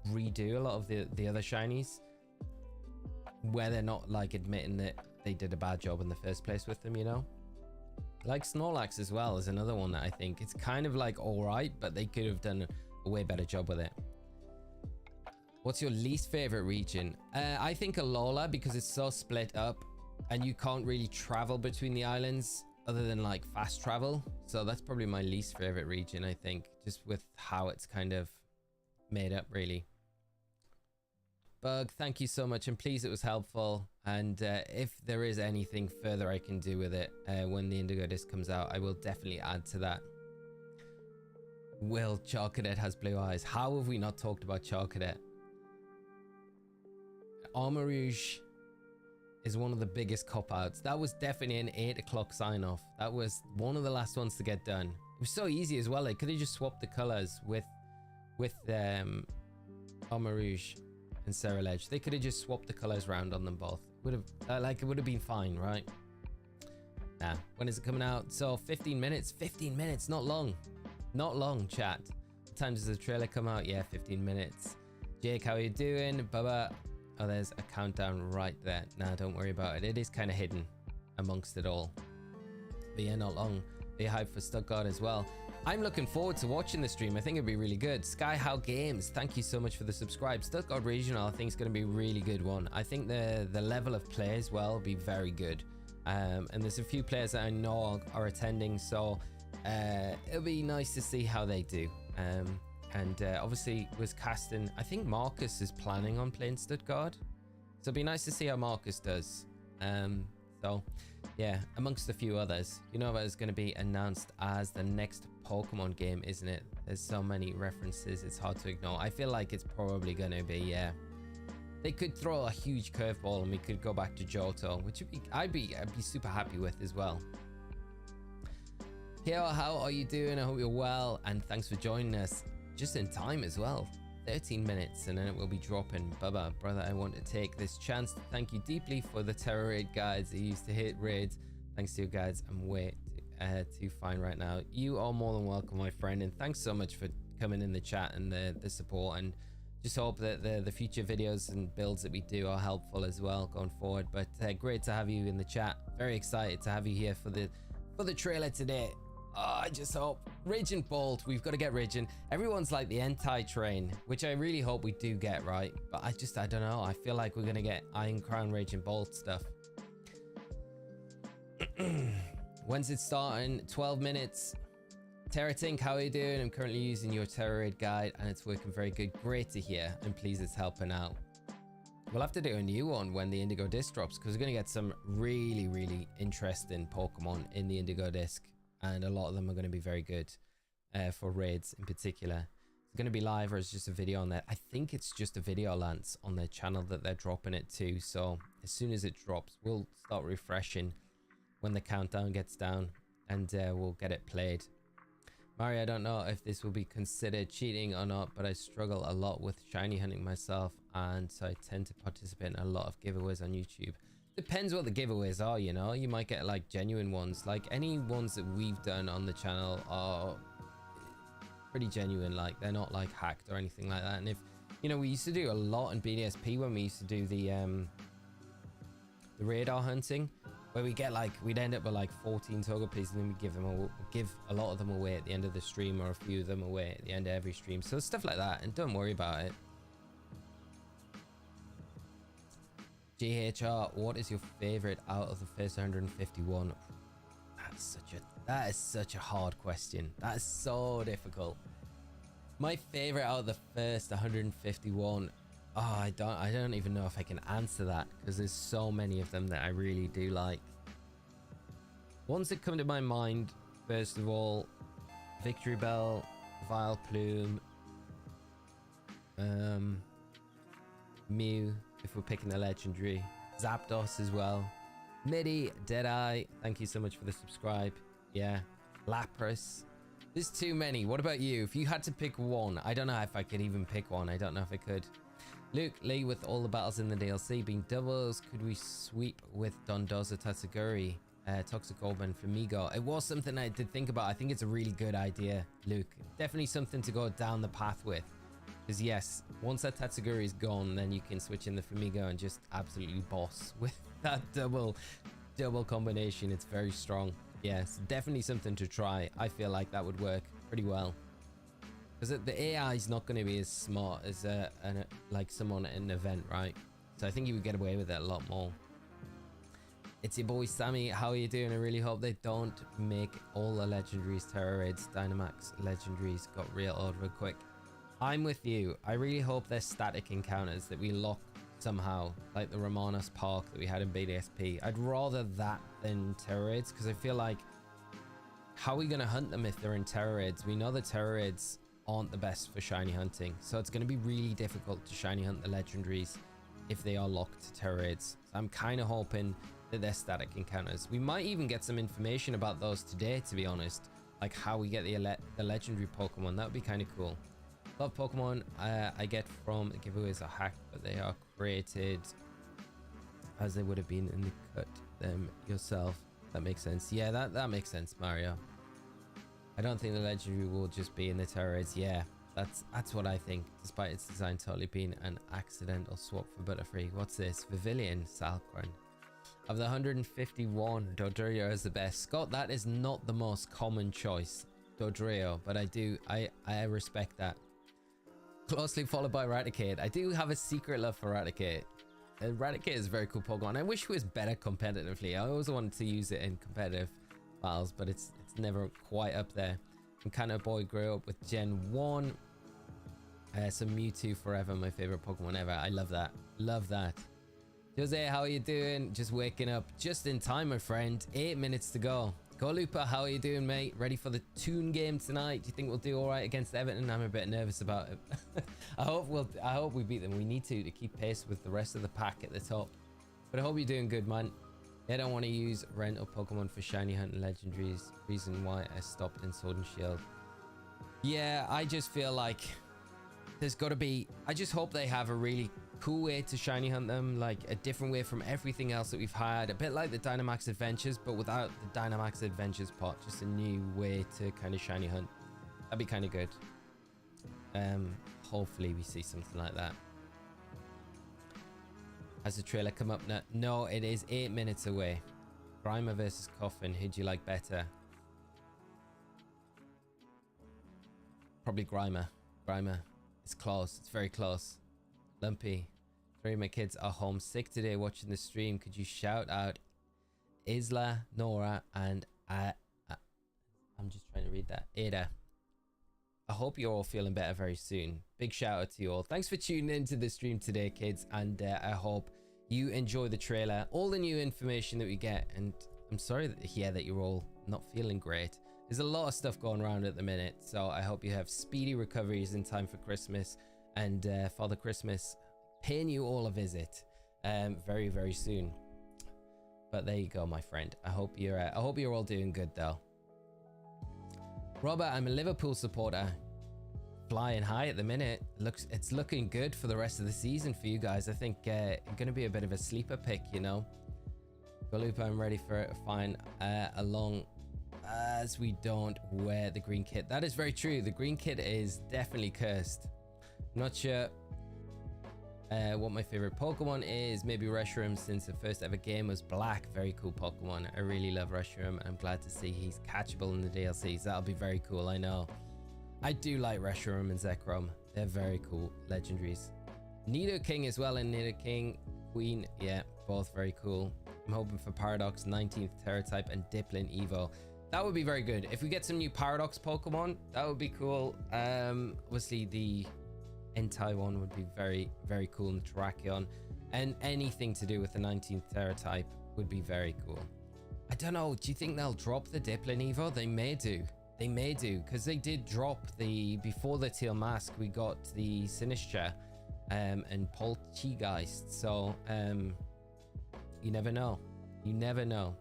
redo a lot of the other shinies where they're not like admitting that they did a bad job in the first place with them, you know? Like Snorlax as well is another one that I think it's kind of like all right, but they could have done a way better job with it. What's your least favorite region? I think Alola, because it's so split up and you can't really travel between the islands other than like fast travel. So that's probably my least favorite region, I think, just with how it's kind of made up, really. Bug, thank you so much, and please, it was helpful. And if there is anything further I can do with it when the Indigo Disk comes out, I will definitely add to that. Will Charcadet has blue eyes? How have we not talked about Charcadet? Armarouge is one of the biggest cop-outs. That was definitely an 8 o'clock sign-off. That was one of the last ones to get done. It was so easy as well. They could have just swapped the colors with Armarouge and Ceruledge. They could have just swapped the colors around on them both. Would have it would have been fine, right? Nah. When is it coming out? So 15 minutes. 15 minutes, not long. Not long, chat. What time does the trailer come out? Yeah, 15 minutes. Jake, how are you doing? Bubba. Oh, there's a countdown right there. Nah, don't worry about it. It is kind of hidden amongst it all. But yeah, not long. Be hyped for Stuttgart as well. I'm looking forward to watching the stream. I think it'd be really good. Skyhow Games, thank you so much for the subscribe. Stuttgart Regional, I think, is going to be a really good one. I think the level of play as well will be very good. And there's a few players that I know are attending, so it'll be nice to see how they do. And obviously was casting, I think Marcus is planning on playing Stuttgart, so it'll be nice to see how Marcus does. So yeah, amongst a few others, you know, that is going to be announced as the next Pokemon game, isn't it? There's so many references, it's hard to ignore. I feel like it's probably going to be, yeah, they could throw a huge curveball and we could go back to Johto, which would be I'd be super happy with as well. Here, how are you doing? I hope you're well, and thanks for joining us just in time as well. 13 minutes and then it will be dropping. Bubba, brother, I want to take this chance to thank you deeply for the terror raid guides that used to hit raids. Thanks to your guides, I'm way too fine right now. You are more than welcome, my friend, and thanks so much for coming in the chat and the support, and just hope that the future videos and builds that we do are helpful as well going forward. But great to have you in the chat. Very excited to have you here for the trailer today. Oh, I just hope Raging Bolt, we've got to get Raging. Everyone's like the Entei train, which I really hope we do get, right? But I don't know, I feel like we're gonna get Iron Crown Raging Bolt stuff. When's it starting? 12 minutes. Terra Tink, how are you doing? I'm currently using your Terror Raid guide and it's working very good. Great to hear. I'm pleased it's helping out. We'll have to do a new one when the Indigo Disk drops, because we're going to get some really, really interesting Pokemon in the Indigo Disk. And a lot of them are going to be very good for raids in particular. It's going to be live, or it's just a video on that. I think it's just a video, Lance, on their channel that they're dropping it to. So as soon as it drops, we'll start refreshing when the countdown gets down, and we'll get it played. Mario, I don't know if this will be considered cheating or not, but I struggle a lot with shiny hunting myself, and so I tend to participate in a lot of giveaways on YouTube. Depends what the giveaways are, you know. You might get like genuine ones. Like any ones that we've done on the channel are pretty genuine. Like they're not like hacked or anything like that. And if, you know, we used to do a lot in BDSP when we used to do the radar hunting, where we get like, we'd end up with like 14 Togepi's, and then we give a lot of them away at the end of the stream, or a few of them away at the end of every stream. So stuff like that, and don't worry about it. GHR, what is your favorite out of the first 151? That is such a hard question. That is so difficult. My favorite out of the first 151. Oh, I don't even know if I can answer that, because there's so many of them that I really do like. Ones that come to my mind, first of all, Victory Bell, Vileplume, Mew, if we're picking the legendary, Zapdos as well, Midi, Deadeye, thank you so much for the subscribe. Yeah, Lapras. There's too many. What about you? If you had to pick one, I don't know if I could even pick one. I don't know if I could. Luke Lee, with all the battles in the DLC being doubles, could we sweep with Dondozo, Tatsuguri, Toxic Orb, and Famigo? It was something I did think about. I think it's a really good idea, Luke. Definitely something to go down the path with. Because yes, once that Tatsuguri is gone, then you can switch in the Famigo and just absolutely boss with that double combination. It's very strong. Yes, definitely something to try. I feel like that would work pretty well. Because the AI is not going to be as smart as like someone at an event, right? So I think you would get away with it a lot more. It's your boy Sammy. How are you doing? I really hope they don't make all the legendaries terror raids. Dynamax legendaries got real old real quick. I'm with you. I really hope they're static encounters that we lock somehow, like the Romanos Park that we had in BDSP. I'd rather that than terror raids, because I feel like, how are we going to hunt them if they're in terror raids? We know the terror raids aren't the best for shiny hunting, so it's going to be really difficult to shiny hunt the legendaries if they are locked to terror raids. So I'm kind of hoping that they're static encounters. We might even get some information about those today, to be honest, like how we get the legendary Pokemon. That would be kind of cool. A lot of Pokemon I get from giveaways are hacked, but they are created as they would have been in the cut them yourself. That makes sense. Yeah, that makes sense, Mario. I don't think the legendary will just be in the terror raids. Yeah, that's what I think, despite its design totally being an accidental swap for Butterfree. What's this? Vivillon Salcron. Of the 151, Dodrio is the best. Scott, that is not the most common choice, Dodrio, but I respect that. Closely followed by Raticate. I do have a secret love for Raticate. Raticate is a very cool Pokemon. I wish it was better competitively. I always wanted to use it in competitive battles, but it's never quite up there. And Kanto Boy grew up with Gen 1. Some Mewtwo forever, my favorite Pokemon ever. I love that. Love that. Jose, how are you doing? Just waking up just in time, my friend. 8 minutes to go. Golupa, how are you doing, mate? Ready for the Toon game tonight? Do you think we'll do all right against Everton? I'm a bit nervous about it. I hope we beat them. We need to keep pace with the rest of the pack at the top. But I hope you're doing good, man. I don't want to use rental Pokemon for shiny hunt and legendaries. Reason why I stopped in Sword and Shield. Yeah, I just feel like there's got to be. I just hope they have a really cool way to shiny hunt them, like a different way from everything else that we've had, a bit like the Dynamax Adventures, but without the Dynamax Adventures part, just a new way to kind of shiny hunt. That'd be kind of good. Hopefully we see something like that. Has the trailer come up now? No, it is 8 minutes away. Grimer versus Coffin, who'd you like better? Probably Grimer. Grimer. It's close, it's very close. Lumpy, 3 of my kids are homesick today watching the stream. Could you shout out Isla, Nora, and I'm just trying to read that. Ada. I hope you're all feeling better very soon. Big shout out to you all. Thanks for tuning into the stream today, kids, and I hope you enjoy the trailer, all the new information that we get. And I'm sorry to hear that you're all not feeling great. There's a lot of stuff going around at the minute, so I hope you have speedy recoveries in time for Christmas. And Father Christmas paying you all a visit very, very soon. But there you go, my friend. I hope you're all doing good though. Robert, I'm a Liverpool supporter. Flying high at the minute. It's looking good for the rest of the season for you guys. I think going to be a bit of a sleeper pick, you know. Galupa, I'm ready for it. Fine. Along as we don't wear the green kit. That is very true. The green kit is definitely cursed. Not sure what my favorite Pokemon is. Maybe Reshiram, since the first ever game was black. Very cool Pokemon. I really love Reshiram. I'm glad to see he's catchable in the DLCs. That'll be very cool. I know. I do like Reshiram and Zekrom. They're very cool legendaries. Nidoking as well, and Nidoking Queen. Yeah, both very cool. I'm hoping for Paradox, 19th Terra type, and Diplin Evo. That would be very good. If we get some new Paradox Pokemon, that would be cool. Obviously the Entei one would be very, very cool, and Terrakion, and anything to do with the 19th Terra type would be very cool. I don't know, do you think they'll drop the Diplin Evo? They may do. They may do, because they did drop before the Teal Mask, we got the Sinistra and Poltergeist. So you never know. You never know.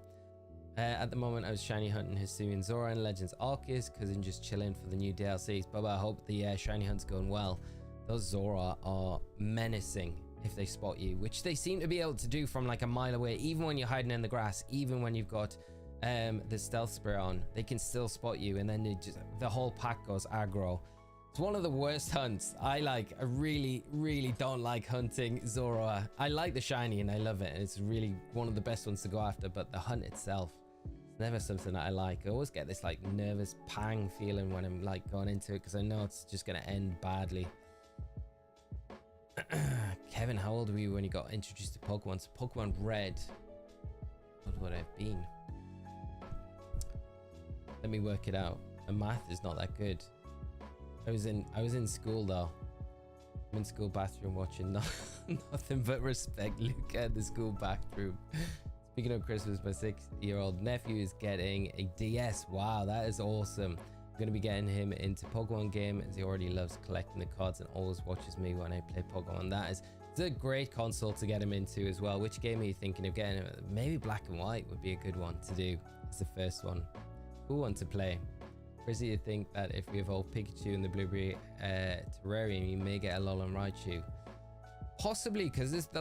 At the moment, I was shiny hunting Hisuian Zora and Legends Arceus because I'm just chilling for the new DLCs. Bubba, I hope the shiny hunt's going well. Those Zora are menacing if they spot you, which they seem to be able to do from like a mile away, even when you're hiding in the grass, even when you've got the stealth spray on, they can still spot you, and then the whole pack goes aggro. It's one of the worst hunts. I really, really don't like hunting Zora. I like the shiny and I love it. It's really one of the best ones to go after, but the hunt itself, It's never something that I like. I always get this like nervous pang feeling when I'm like going into it because I know it's just going to end badly. Kevin, how old were you when you got introduced to Pokemon? So Pokemon Red. What would I have been? Let me work it out. My math is not that good. I was in school though. I'm in school bathroom watching nothing but respect Luca in the school bathroom. Speaking of Christmas, my 6-year-old nephew is getting a DS. Wow, that is awesome. I'm going to be getting him into Pokemon game as he already loves collecting the cards and always watches me when I play Pokemon. It's a great console to get him into as well. Which game are you thinking of getting him? Maybe Black and White would be a good one to do. It's the first one. Cool one to play. Chrissy, you think that if we evolve Pikachu in the Blueberry Terrarium, you may get a Alolan Raichu? Possibly, because there's the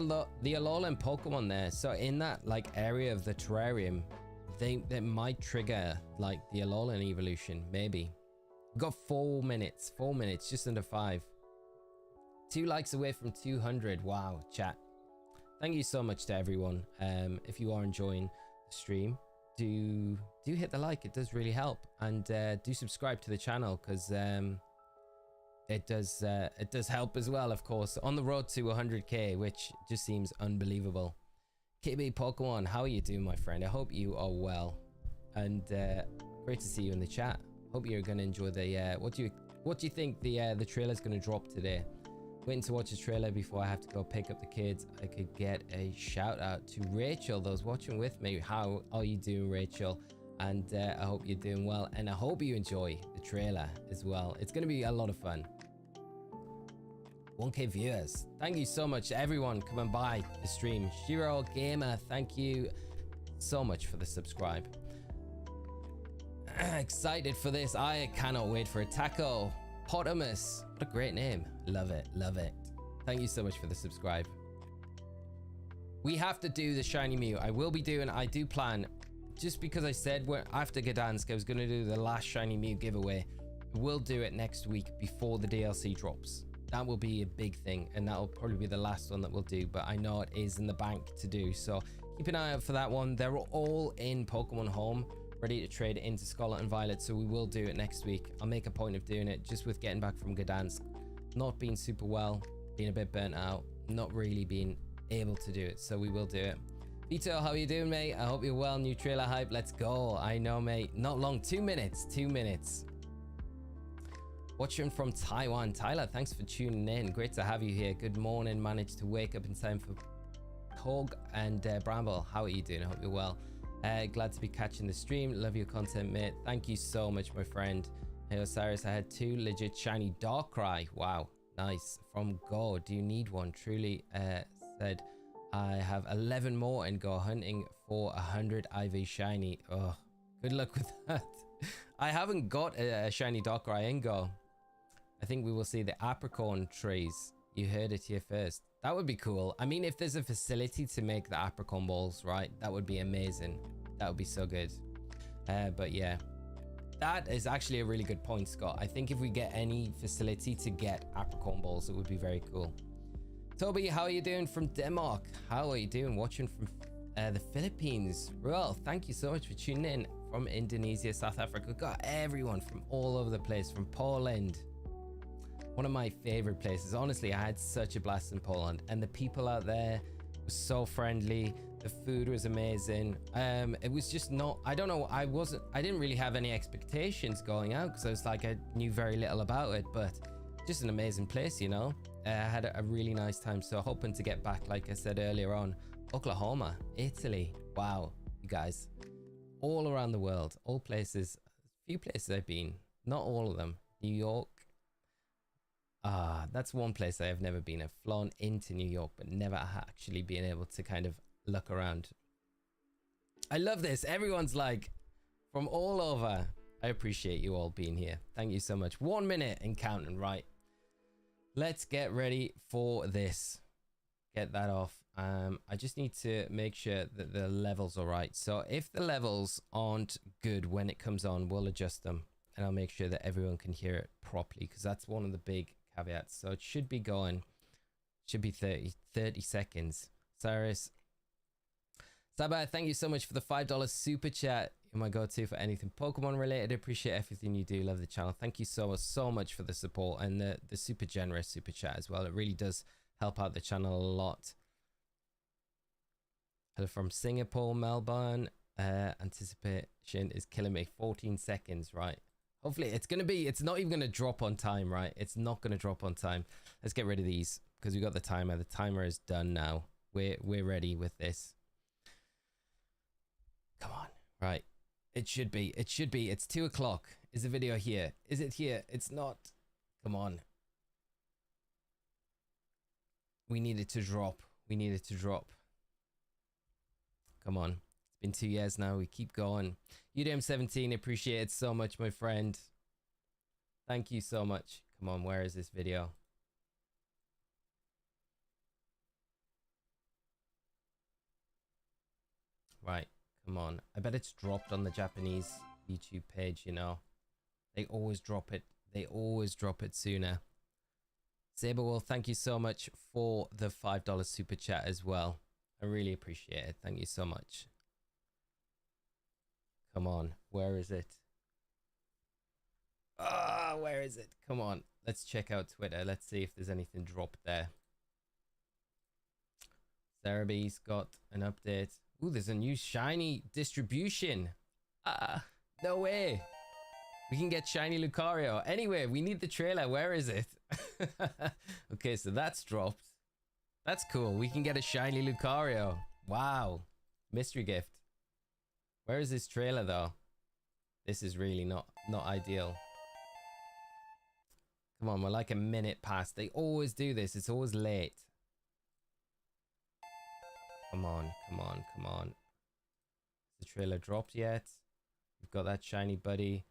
Alolan Pokemon there. So in that like area of the terrarium, they might trigger like the Alolan evolution. Maybe. We've got 4 minutes. 4 minutes, just under 5. 2 likes away from 200. Wow, chat. Thank you so much to everyone. If you are enjoying the stream, do hit the like. It does really help, and do subscribe to the channel because it does help as well, of course, on the road to 100k, which just seems unbelievable. KB Pokemon, how are you doing, my friend? I hope you are well, and great to see you in the chat. Hope you're going to enjoy the what do you think the trailer's going to drop today? Waiting to watch the trailer before I have to go pick up the kids. I could get a shout out to Rachel, those watching with me. How are you doing, Rachel? And I hope you're doing well, and I hope you enjoy the trailer as well. It's going to be a lot of fun. 1k viewers. Thank you so much to everyone coming by the stream. Shiro Gamer, thank you so much for the subscribe. Excited for this. I cannot wait for it. Taco Potamus, what a great name. Love it, love it. Thank you so much for the subscribe. We have to do the shiny Mew. I will be doing, I do plan, just because I said after Gdansk I was going to do the last shiny Mew giveaway. We'll do it next week before the DLC drops. That will be a big thing, and that will probably be the last one that we'll do, but I know it is in the bank to do, so keep an eye out for that one. They're all in Pokemon Home, ready to trade into Scarlet and Violet, so we will do it next week. I'll make a point of doing it, just with getting back from Gdansk, not being super well, being a bit burnt out, not really being able to do it, so we will do it. Vito, how are you doing, mate? I hope you're well. New trailer hype, let's go. I know, mate, not long. 2 minutes. Watching from Taiwan. Tyler, thanks for tuning in. Great to have you here. Good morning. Managed to wake up in time for Hog and Bramble. How are you doing? I hope you're well. Glad to be catching the stream. Love your content, mate. Thank you so much, my friend. Hey, Osiris, I had 2 legit shiny Darkrai. Wow, nice. From Go, do you need one? Truly said, I have 11 more and go hunting for 100 IV shiny. Oh, good luck with that. I haven't got a shiny Darkrai in Go. I think we will see the Apricorn trees. You heard it here first. That would be cool. I mean, if there's a facility to make the Apricorn balls, right? That would be amazing. That would be so good. But yeah, that is actually a really good point, Scott. I think if we get any facility to get Apricorn balls, it would be very cool. Toby, how are you doing from Denmark? How are you doing watching from the Philippines? Well, thank you so much for tuning in from Indonesia, South Africa. We've got everyone from all over the place, from Poland. One of my favorite places. Honestly, I had such a blast in Poland, and the people out there were so friendly. The food was amazing. It was just not, I don't know, I didn't really have any expectations going out because I was like, I knew very little about it, but just an amazing place, you know. I had a really nice time, so hoping to get back, like I said earlier on. Oklahoma, Italy, wow, you guys, all around the world, all places, a few places I've been, not all of them. New York, that's one place I have never been. I've flown into New York, but never actually been able to kind of look around. I love this. Everyone's like from all over. I appreciate you all being here. Thank you so much. 1 minute and counting, right? Let's get ready for this. Get that off. I just need to make sure that the levels are right. So if the levels aren't good when it comes on, we'll adjust them, and I'll make sure that everyone can hear it properly, because that's one of the big caveats. So it should be going, should be 30 seconds. Cyrus Sabah, thank you so much for the $5 super chat. You're my go-to for anything Pokemon related. Appreciate everything you do. Love the channel. Thank you so much for the support and the super generous super chat as well. It really does help out the channel a lot. Hello from Singapore, Melbourne. Anticipation is killing me. 14 seconds, right? Hopefully it's not even gonna drop on time, right? It's not gonna drop on time. Let's get rid of these because we got the timer. The timer is done now. We're ready with this. Come on, right? It should be. It's 2 o'clock. Is the video here? Is it here? It's not. Come on. We need it to drop. Come on. It's been 2 years now. We keep going. UDM17, appreciate it so much, my friend. Thank you so much. Come on, where is this video? Right, come on. I bet it's dropped on the Japanese YouTube page, you know. They always drop it. Sooner. Saberwolf, thank you so much for the $5 super chat as well. I really appreciate it. Thank you so much. Come on, where is it? Where is it? Come on, let's check out Twitter. Let's see if there's anything dropped there. Cerebee's got an update. Ooh, there's a new shiny distribution. No way. We can get shiny Lucario. Anyway, we need the trailer. Where is it? Okay, so that's dropped. That's cool. We can get a shiny Lucario. Wow. Mystery gift. Where is this trailer though? This is really not ideal. Come on, we're like a minute past. They always do this. It's always late. Come on. Has the trailer dropped yet? We've got that shiny buddy.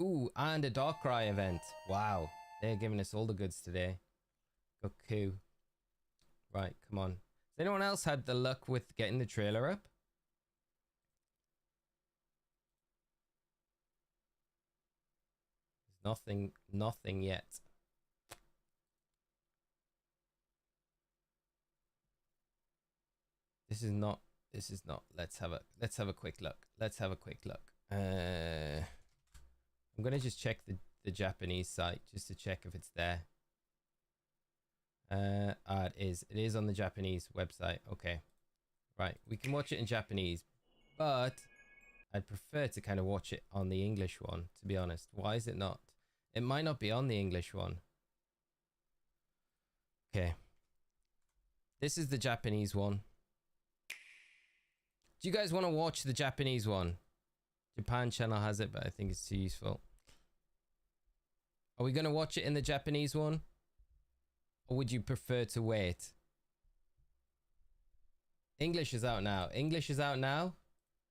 Ooh, and a Darkrai event. Wow. They're giving us all the goods today. Goku. Right, come on. Has anyone else had the luck with getting the trailer up? There's nothing yet. This is not. Let's have a quick look. I'm gonna just check the Japanese site just to check if it's there. It is on the Japanese website. Okay, right, we can watch it in Japanese, but I'd prefer to kind of watch it on the English one, to be honest. Why is it not? It might not be on the English one. Okay, this is the Japanese one. Do you guys want to watch the Japanese one? Japan channel has it, but I think it's too useful. Are we going to watch it in the Japanese one? Or would you prefer to wait? English is out now.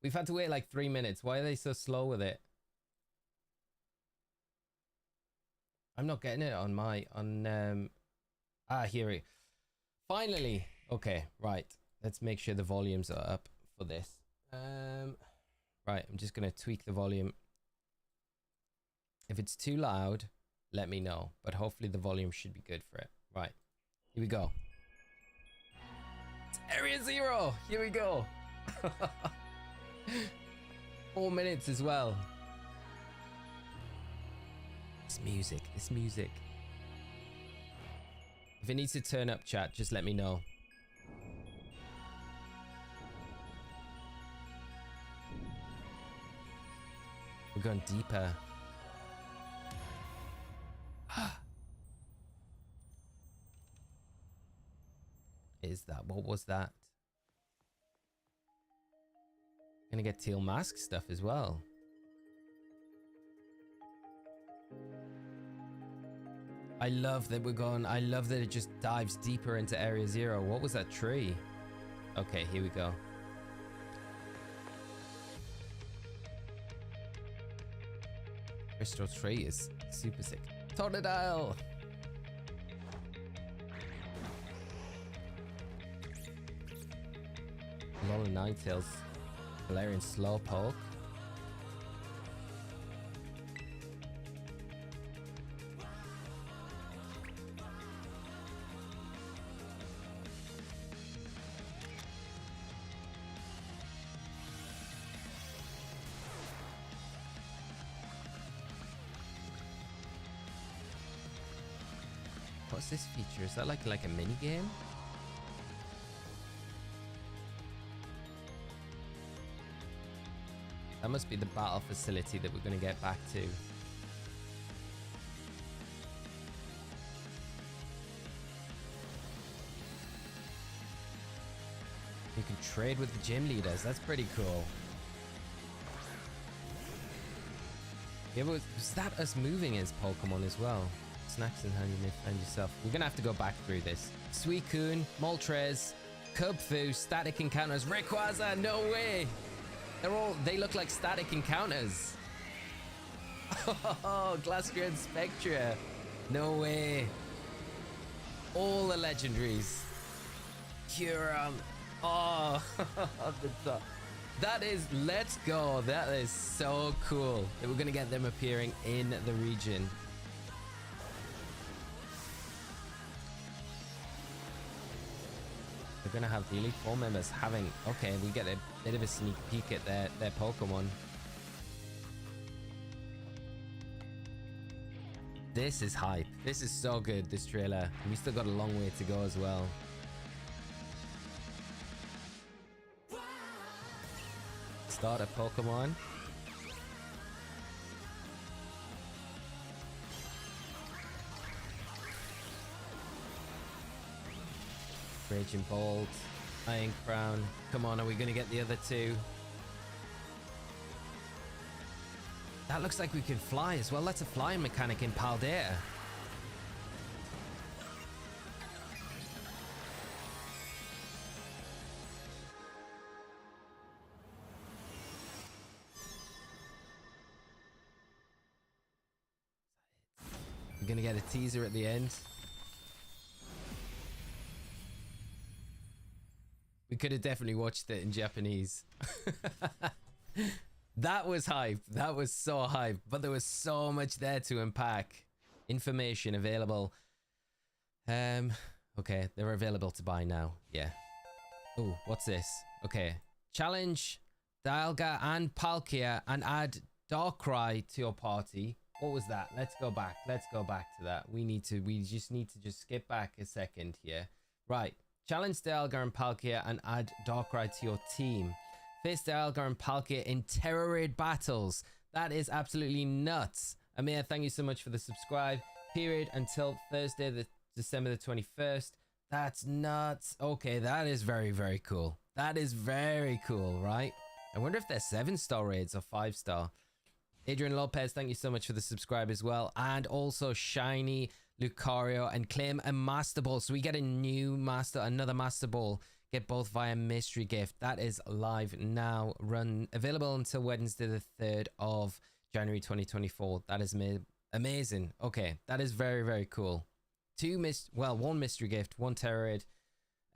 We've had to wait like 3 minutes. Why are they so slow with it? I'm not getting it on my... here we... Finally! Okay, right. Let's make sure the volumes are up for this. Right, I'm just going to tweak the volume. If it's too loud, let me know. But hopefully the volume should be good for it. Right, here we go. It's Area 0! Here we go! 4 minutes as well. This music. If it needs to turn up, chat, just let me know. We're going deeper. What was that? Gonna get Teal Mask stuff as well. I love that it just dives deeper into Area 0. What was that tree? Okay, here we go. Crystal tree is super sick. Totodile! Alolan Ninetales. Valerian Slowpoke. What's this feature? Is that like a mini game? That must be the battle facility that we're going to get back to. You can trade with the gym leaders. That's pretty cool. Yeah, but was that us moving as Pokemon as well? Snacks in hand, you may find yourself. We're going to have to go back through this. Suicune, Moltres, Kubfu, static encounters, Rayquaza, no way! They look like static encounters. Oh, Glastrian Spectra. No way. All the legendaries. Curum. Oh, that is, let's go. That is so cool that we're going to get them appearing in the region. They're going to have the Elite Four members having... Okay, we get a bit of a sneak peek at their Pokemon. This is hype. This is so good, this trailer. And we still got a long way to go as well. Start a Pokemon. Raging Bolt, Iron Crown. Come on, are we going to get the other two? That looks like we can fly as well. That's a flying mechanic in Paldea. We're going to get a teaser at the end. We could have definitely watched it in Japanese. That was hype. That was so hype. But there was so much there to unpack. Information available. Okay, they're available to buy now. Yeah. Oh, what's this? Okay. Challenge Dialga and Palkia and add Darkrai to your party. What was that? Let's go back. Let's go back to that. We just need to skip back a second here. Right. Challenge Dialga and Palkia and add Darkrai to your team. Face Dialga and Palkia in Terror Raid battles. That is absolutely nuts. Amir, thank you so much for the subscribe. Period until Thursday, December the 21st. That's nuts. Okay, that is very, very cool. That is very cool, right? I wonder if they're 7-star raids or 5-star. Adrian Lopez, thank you so much for the subscribe as well. And also Shiny, Lucario, and claim a Master Ball. So we get a new another Master Ball. Get both via Mystery Gift. That is live now. Available until Wednesday the 3rd of January 2024. That is amazing. Okay, that is very, very cool. One Mystery Gift, one Terror Raid.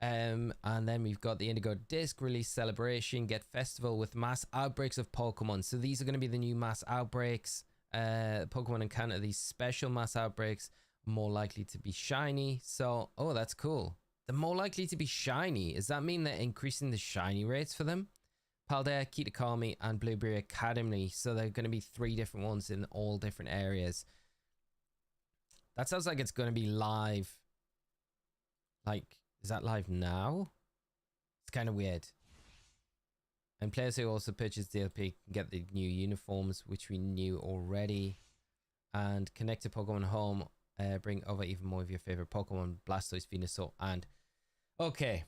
And then we've got the Indigo Disk release celebration. Get festival with mass outbreaks of Pokemon. So these are going to be the new mass outbreaks. Pokemon encounter these special mass outbreaks. More likely to be shiny. So, oh, that's cool. They're more likely to be shiny. Does that mean they're increasing the shiny rates for them? Paldea, Kitakami, and Blueberry Academy. So they're going to be 3 different ones in all different areas. That sounds like it's going to be live. Like, is that live now? It's kind of weird. And players who also purchase DLP can get the new uniforms, which we knew already. And connect to Pokemon Home. Bring over even more of your favorite Pokemon, Blastoise, Venusaur, and okay,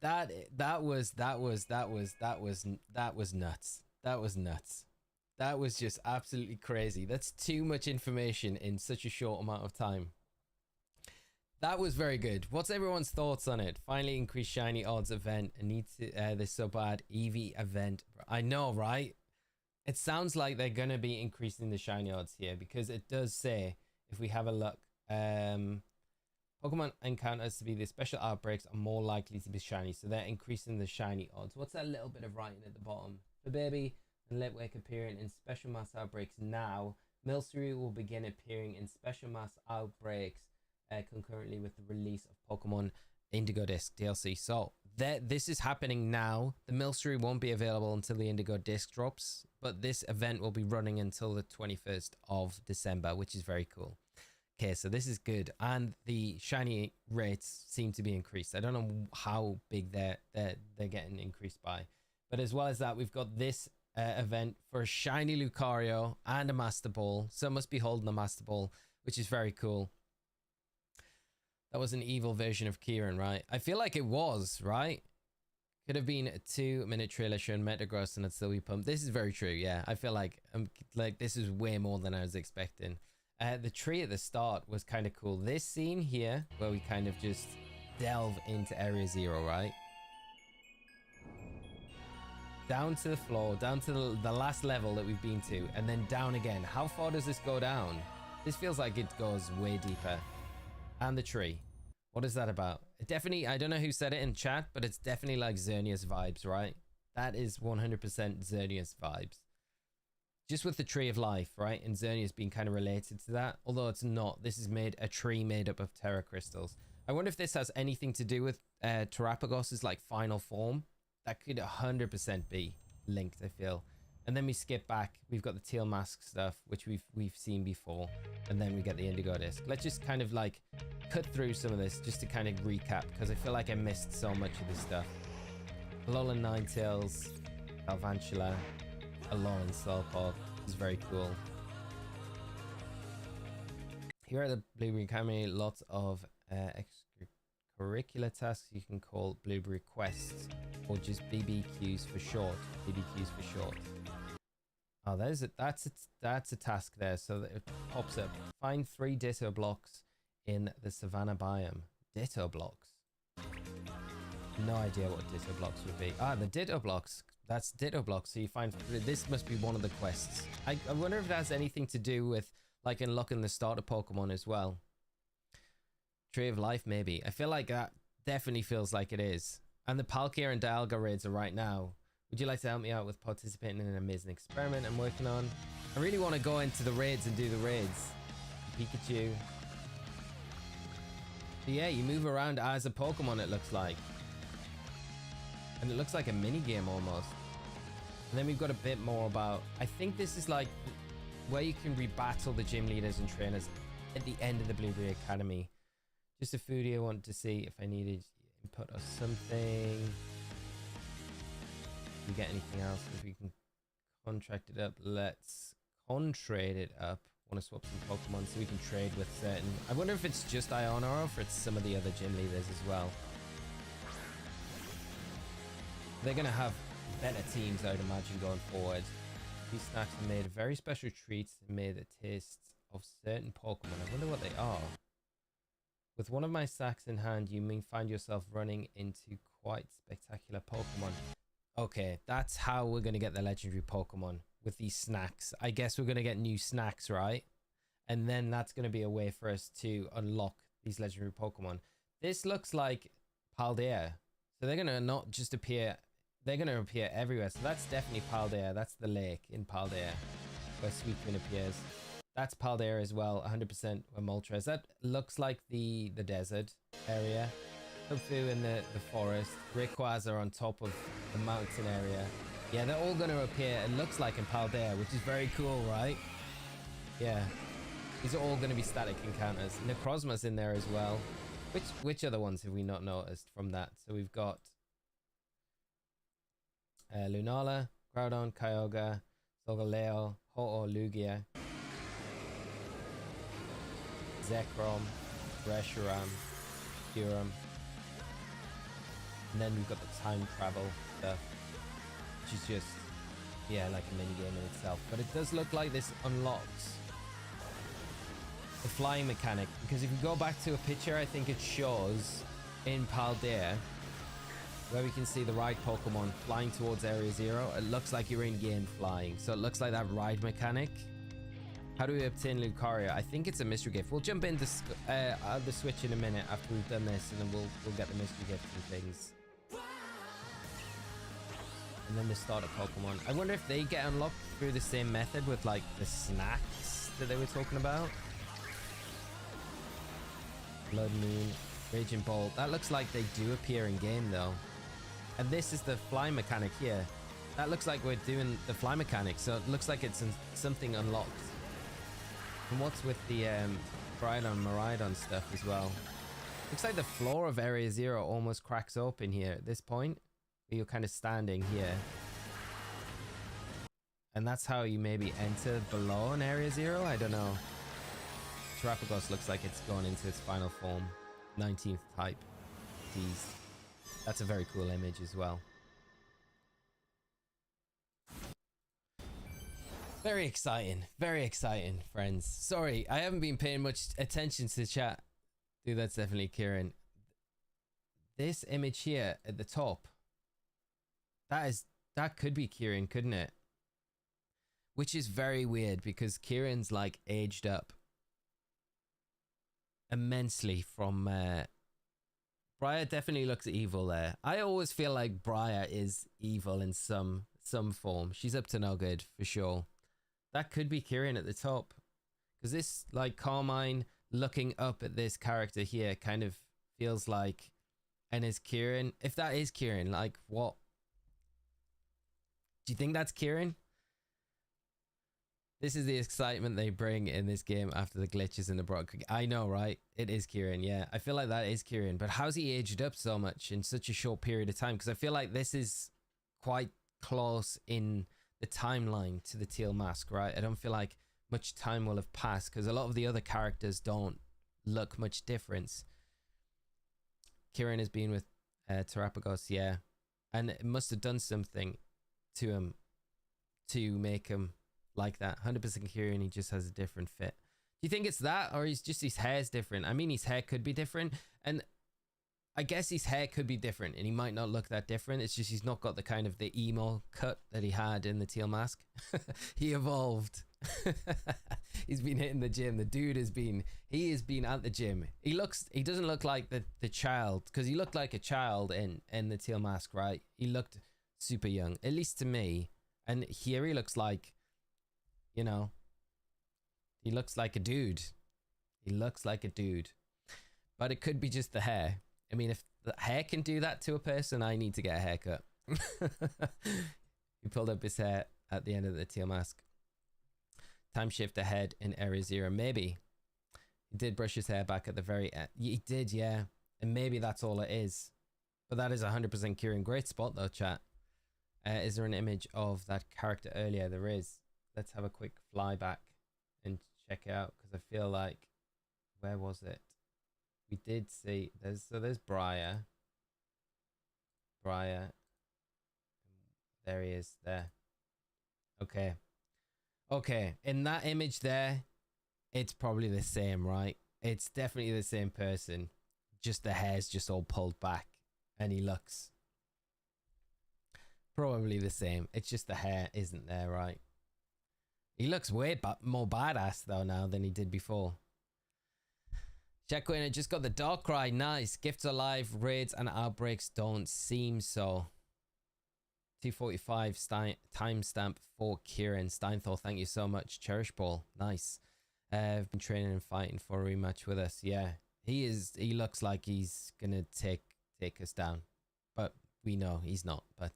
that was nuts. That was nuts. That was just absolutely crazy. That's too much information in such a short amount of time. That was very good. What's everyone's thoughts on it? Finally increased shiny odds event. I need to this so bad. EV event. I know, right? It sounds like they're gonna be increasing the shiny odds here because it does say. If we have a look, Pokemon encounters to be the special outbreaks are more likely to be shiny, so they're increasing the shiny odds. What's that little bit of writing at the bottom? The baby and Litwick appearing in special mass outbreaks now. Milcery will begin appearing in special mass outbreaks concurrently with the release of Pokemon Indigo Disk DLC. So this is happening now. The Milcery won't be available until the Indigo Disk drops, but this event will be running until the 21st of December, which is very cool. Okay, so this is good, and the shiny rates seem to be increased. I don't know how big they're getting increased by, but as well as that, we've got this event for a shiny Lucario and a Master Ball. So it must be holding the Master Ball, which is very cool. That was an evil version of Kieran, right? I feel like it was, right? Could have been a 2-minute trailer showing Metagross and it'd still be pumped. This is very true, yeah. I feel like this is way more than I was expecting. The tree at the start was kind of cool. This scene here, where we kind of just delve into Area Zero, right? Down to the floor, down to the last level that we've been to, and then down again. How far does this go down? This feels like it goes way deeper. And the tree. What is that about? It definitely, I don't know who said it in chat, but it's definitely like Xerneas vibes, right? That is 100% Xerneas vibes. Just with the Tree of Life, right? And Xerneas being kind of related to that. Although it's not. This is a tree made up of Terra Crystals. I wonder if this has anything to do with Terrapagos' like final form. That could 100% be linked, I feel. And then we skip back. We've got the Teal Mask stuff, which we've seen before. And then we get the Indigo Disk. Let's just kind of like cut through some of this just to kind of recap, because I feel like I missed so much of this stuff. Alolan Ninetales, Galvantula, Alolan Slowpoke is very cool. Here at the Blueberry Academy, lots of extracurricular tasks you can call Blueberry Quests, or just BBQs for short. BBQs for short. Oh, that's a task there. So that it pops up. Find 3 Ditto blocks in the Savannah biome. Ditto blocks. No idea what Ditto blocks would be. Ah, the Ditto blocks. That's Ditto blocks. So you find this must be one of the quests. I wonder if it has anything to do with like unlocking the starter Pokemon as well. Tree of Life, maybe. I feel like that definitely feels like it is. And the Palkia and Dialga raids are right now. Would you like to help me out with participating in an amazing experiment I'm working on? I really want to go into the raids and do the raids. Pikachu. But yeah, you move around as a Pokemon, it looks like. And it looks like a mini game almost. And then we've got a bit more about... I think this is like where you can rebattle the gym leaders and trainers at the end of the Blueberry Academy. Just a foodie I wanted to see if I needed input or something. We get anything else? If we can contract it up, let's contrade it up. Want to swap some Pokemon so we can trade with certain... I wonder if it's just Iona or if it's some of the other gym leaders as well. They're going to have better teams, I would imagine, going forward. These snacks are made of very special treats and made the tastes of certain Pokemon. I wonder what they are. With one of my sacks in hand, you may find yourself running into quite spectacular Pokemon. Okay, that's how we're going to get the legendary Pokemon, with these snacks. I guess we're going to get new snacks, right? And then that's going to be a way for us to unlock these legendary Pokemon. This looks like Paldea. So they're going to not just appear, they're going to appear everywhere. So that's definitely Paldea. That's the lake in Paldea where Suicune appears. That's Paldea as well, 100% where Moltres. That looks like the desert area. Hufu in the forest. Rayquaza on top of the mountain area. Yeah, they're all going to appear, it looks like, in Paldea, which is very cool, right? Yeah. These are all going to be static encounters. Necrozma's in there as well. Which other ones have we not noticed from that? So we've got Lunala, Groudon, Kyogre, Solgaleo, Ho-Oh, Lugia, Zekrom, Reshiram, Kyurem. And then we've got the time travel stuff, which is just, yeah, like a mini game in itself. But it does look like this unlocks the flying mechanic, because if you go back to a picture, I think it shows in Paldea where we can see the ride Pokemon flying towards Area Zero. It looks like you're in game flying, so it looks like that ride mechanic. How do we obtain Lucario? I think it's a mystery gift. We'll jump into the Switch in a minute after we've done this, and then we'll get the mystery gift and things. And then the starter Pokemon. I wonder if they get unlocked through the same method with like the snacks that they were talking about. Blood Moon, Raging Bolt. That looks like they do appear in game though. And this is the fly mechanic here. That looks like we're doing the fly mechanic, so it looks like it's something unlocked. And what's with the Brydon, Maridon stuff as well. Looks like the floor of Area Zero almost cracks open here at this point. You're kind of standing here. And that's how you maybe enter below an Area Zero? I don't know. Terrapagos looks like it's gone into its final form. 19th type. Teased. That's a very cool image as well. Very exciting, friends. Sorry, I haven't been paying much attention to the chat. Dude, that's definitely Kieran. This image here at the top, that could be Kieran, couldn't it? Which is very weird because Kieran's like aged up immensely from Briar. Definitely looks evil there. I always feel like Briar is evil in some form. She's up to no good for sure. That could be Kieran at the top, because this like Carmine looking up at this character here kind of feels like, and is Kieran, if that is Kieran, like what do you think? That's Kieran? This is the excitement they bring in this game after the glitches in the Brock. I know, right? It is Kieran. Yeah, I feel like that is Kieran. But how's he aged up so much in such a short period of time? Because I feel like this is quite close in the timeline to the teal mask, right? I don't feel like much time will have passed because a lot of the other characters don't look much difference. Kieran has been with Terrapagos, yeah. And it must have done something to him to make him like that. 100% Kieran, he just has a different fit. Do you think it's that, or he's just, his hair's different? I mean, his hair could be different, and I guess his hair could be different, and he might not look that different. It's just he's not got the kind of the emo cut that he had in the teal mask. He evolved. He's been hitting the gym. The dude has been at the gym. He doesn't look like the child, because he looked like a child in the teal mask, right? He looked super young, at least to me. And here he looks like, you know, he looks like a dude. He looks like a dude. But it could be just the hair. I mean, if the hair can do that to a person, I need to get a haircut. He pulled up his hair at the end of the teal mask. Time shift ahead in Area Zero. Maybe. He did brush his hair back at the very end. He did, yeah. And maybe that's all it is. But that is 100% Kieran. Great spot though, chat. Is there an image of that character earlier? There is. Let's have a quick fly back and check it out, because I feel like, where was it? We did see, there's Briar. There he is, there. Okay, in that image there, it's probably the same, right? It's definitely the same person. Just the hair's just all pulled back, and he looks probably the same. It's just the hair isn't there, right? He looks way more badass though now than he did before. Jack Wayne, I just got the Darkrai. Nice. Gifts are live. Raids and outbreaks don't seem so. 245 timestamp for Kieran. Steinthal, thank you so much. Cherish Ball. Nice. I've been training and fighting for a rematch with us. Yeah. He looks like he's gonna take us down. But we know he's not. But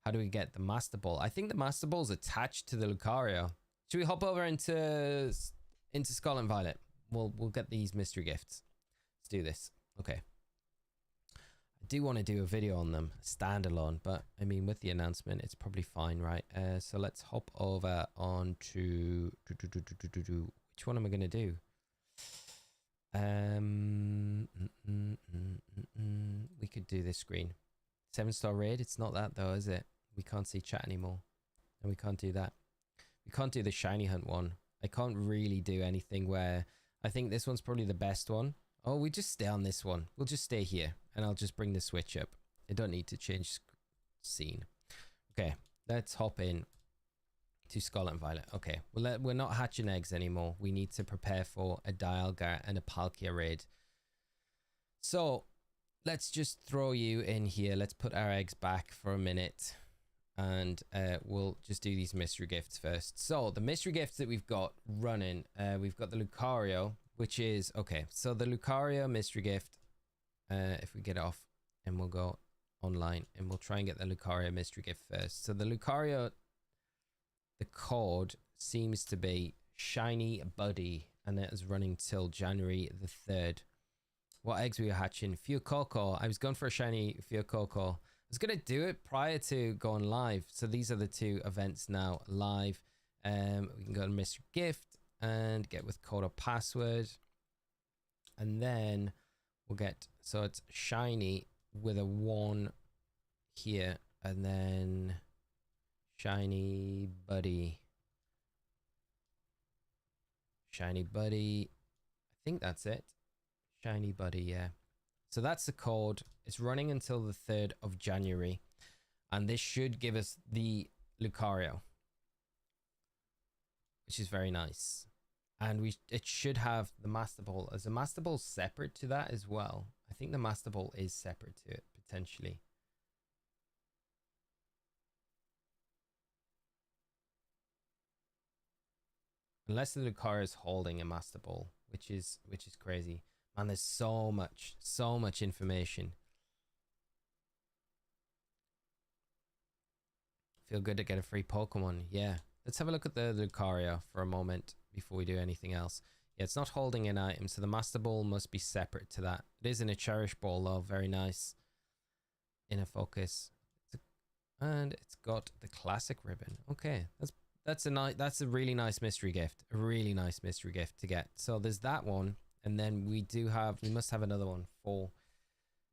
how do we get the Master Ball? I think the Master Ball's attached to the Lucario. Should we hop over into Scarlet and Violet? We'll get these mystery gifts. Let's do this. Okay. I do want to do a video on them, standalone, but I mean, with the announcement, it's probably fine, right? So let's hop over onto which one am I gonna do? We could do this screen. 7-star raid. It's not that though, is it? We can't see chat anymore, and we can't do that. We can't do the shiny hunt one. I can't really do anything where. I think this one's probably the best one. Oh, we just stay on this one. We'll just stay here, and I'll just bring the switch up. I don't need to change scene. Okay, let's hop in to Scarlet and Violet. Okay, we're not hatching eggs anymore. We need to prepare for a Dialga and a Palkia raid. So let's just throw you in here. Let's put our eggs back for a minute, and we'll just do these mystery gifts first. So the mystery gifts that we've got running, we've got the Lucario, which is, okay, so the Lucario mystery gift, if we get off and we'll go online and we'll try and get the Lucario mystery gift first. So the Lucario, the code seems to be Shiny Buddy, and it is running till January the 3rd. What eggs were you hatching? Fuecoco. I was going for a shiny Fuecoco. I was going to do it prior to going live. So these are the two events now live. We can go to Mystery Gift and get with code or password. And then we'll get, so it's shiny with a 1 here. And then shiny buddy. Shiny buddy. I think that's it. Shiny buddy, yeah. So that's the code. It's running until the 3rd of January. And this should give us the Lucario, which is very nice. And it should have the Master Ball. Is the Master Ball separate to that as well? I think the Master Ball is separate to it, potentially. Unless the Lucario is holding a Master Ball, which is crazy. Man, there's so much information. Feel good to get a free Pokemon. Yeah. Let's have a look at the Lucario for a moment before we do anything else. Yeah, it's not holding an item, so the Master Ball must be separate to that. It is in a Cherish Ball, though. Very nice. Inner Focus. And it's got the Classic Ribbon. Okay, that's a really nice mystery gift. A really nice mystery gift to get. So there's that one. And then we must have another one for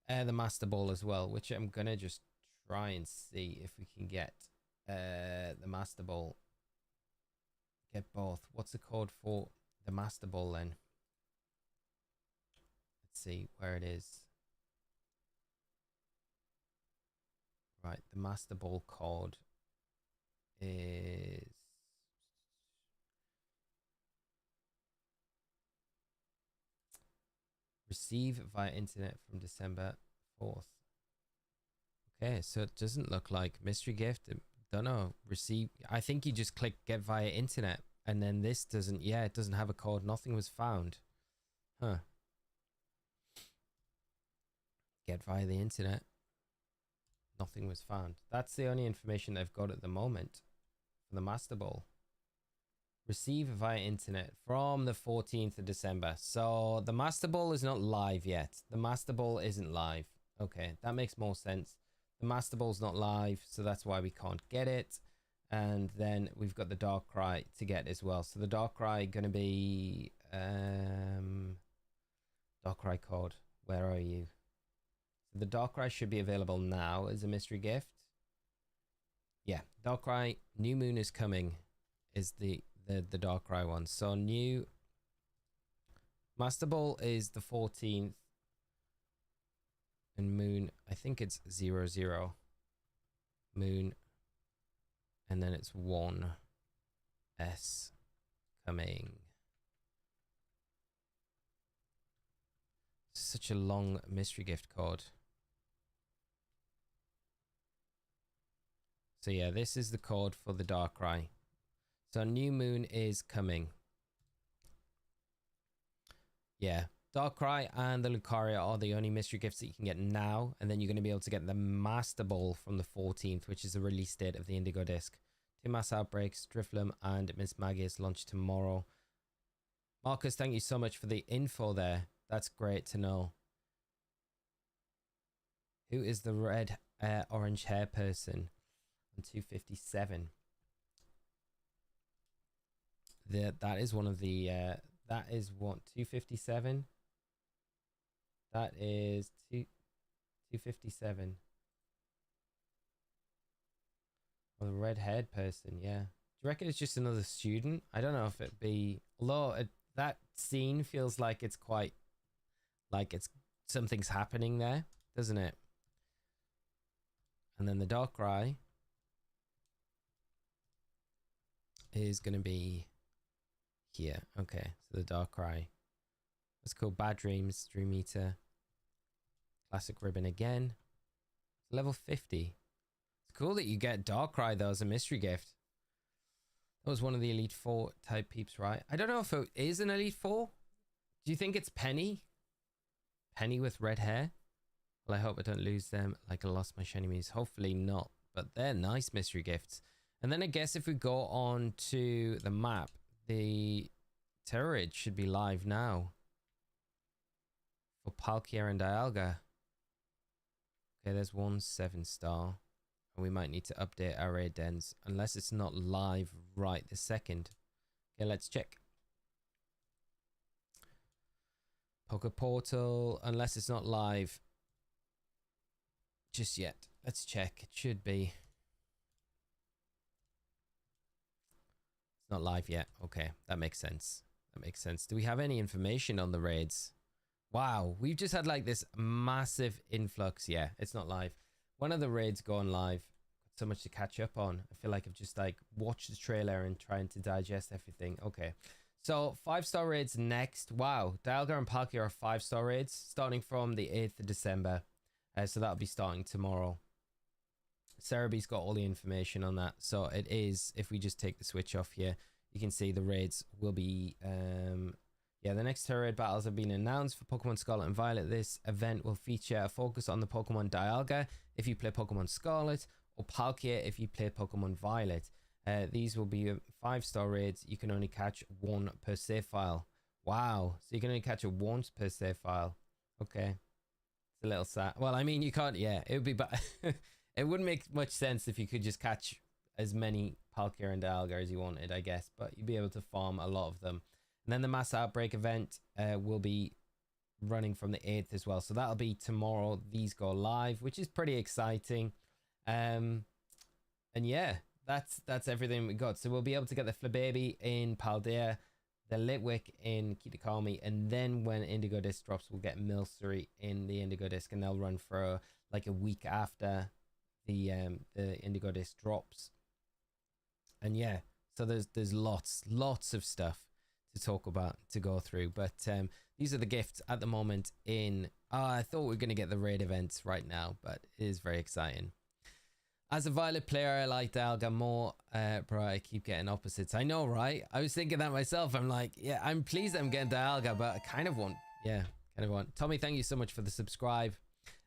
the Master Ball as well, which I'm going to just try and see if we can get the Master Ball. Get both. What's the code for the Master Ball then? Let's see where it is. Right, the Master Ball code is... Receive via internet from December 4th. Okay, so it doesn't look like mystery gift. Don't know. Receive. I think you just click get via internet, and then this doesn't. Yeah, it doesn't have a code. Nothing was found. Huh. Get via the internet. Nothing was found. That's the only information they've got at the moment for the Master Ball. Receive via internet from the 14th of December. So the Master Ball is not live yet. The Master Ball isn't live. Okay, that makes more sense. The Master Ball's not live, so that's why we can't get it. And then we've got the Darkrai to get as well. So the Darkrai going to be... Darkrai code. Where are you? So the Darkrai should be available now as a mystery gift. Yeah, Darkrai, New Moon is coming is the Darkrai one. So new Master Ball is the 14th. And Moon, I think it's 00. Moon. And then it's 1S coming. Such a long mystery gift code. So yeah, this is the code for the Darkrai. So New Moon is coming. Yeah. Darkrai and the Lucario are the only mystery gifts that you can get now. And then you're going to be able to get the Master Ball from the 14th, which is the release date of the Indigo Disk. 2 Mass Outbreaks, Drifloon, and Miss Magius launch tomorrow. Marcus, thank you so much for the info there. That's great to know. Who is the red orange hair person on 257? That is one of the... that is what, 257? That is 257. Well, the red-haired person, yeah. Do you reckon it's just another student? I don't know if it'd be... Although that scene feels like it's quite... Like it's something's happening there, doesn't it? And then the Darkrai is going to be here. Okay, so the Darkrai. Let's go Bad Dreams, Dream Eater. Classic Ribbon again. Level 50. It's cool that you get Darkrai though as a mystery gift. That was one of the Elite Four type peeps, right? I don't know if it is an Elite Four. Do you think it's Penny? Penny with red hair? Well, I hope I don't lose them like I lost my shiny Mews. Hopefully not, but they're nice mystery gifts. And then I guess if we go on to the map, the terror raid should be live now for Palkia and Dialga. Okay, there's one 7-star. And we might need to update our raid dens unless it's not live right this second. Okay, let's check. Poke Portal, unless it's not live just yet. Let's check. It should be. It's not live yet. Okay, that makes sense. That makes sense. Do we have any information on the raids? Wow, we've just had like this massive influx. Yeah, it's not live. One of the raids going live. So much to catch up on. I feel like I've just like watched the trailer and trying to digest everything. Okay, so 5-star raids next. Wow, Dialga and Palkia are 5-star raids starting from the 8th of December. So that'll be starting tomorrow. Cerebee's got all the information on that. So it is, if we just take the switch off here, you can see the raids will be yeah, the next terror raid battles have been announced for Pokemon Scarlet and Violet. This event will feature a focus on the Pokemon Dialga if you play Pokemon Scarlet, or Palkia if you play Pokemon Violet. These will be 5-star raids. You can only catch one per save file. Wow, so you can only catch it once per save file. Okay, it's a little sad. Well, I mean, you can't. Yeah, it would be bad. It wouldn't make much sense if you could just catch as many Palkia and Dialga as you wanted, I guess, but you'd be able to farm a lot of them. And then the mass outbreak event will be running from the 8th as well. So that'll be tomorrow. These go live, which is pretty exciting. And yeah, that's everything we got. So we'll be able to get the Flababy in Paldea, the Litwick in Kitakami, and then when Indigo Disk drops, we'll get Milcery in the Indigo Disk, and they'll run for like a week after the Indigo Disk drops. And yeah, so there's lots of stuff to talk about, to go through, but these are the gifts at the moment in I thought we were going to get the raid events right now, but it is very exciting. As a Violet player, I like Dialga more, bro. I keep getting opposites. I know, right? I was thinking that myself. I'm like, yeah, I'm pleased I'm getting Dialga, but I kind of want, yeah, kind of want. Tommy, thank you so much for the subscribe.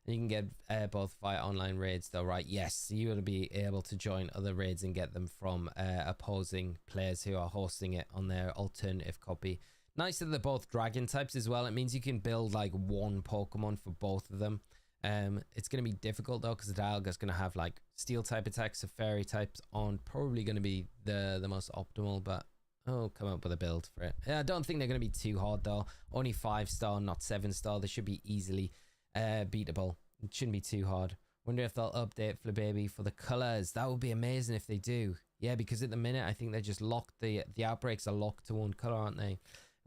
And you can get both via online raids though, right? Yes, you will be able to join other raids and get them from opposing players who are hosting it on their alternative copy. Nice that they're both dragon types as well. It means you can build like one Pokemon for both of them. It's going to be difficult though, because the Dialga is going to have like steel type attacks, so fairy types aren't probably going to be the most optimal, but oh, come up with a build for it. I don't think they're going to be too hard though. Only 5-star, not 7-star. They should be easily beatable. It shouldn't be too hard. Wonder if they'll update Flababy for the colors. That would be amazing if they do. Yeah, because at the minute I think they're just locked. The outbreaks are locked to one color, aren't they?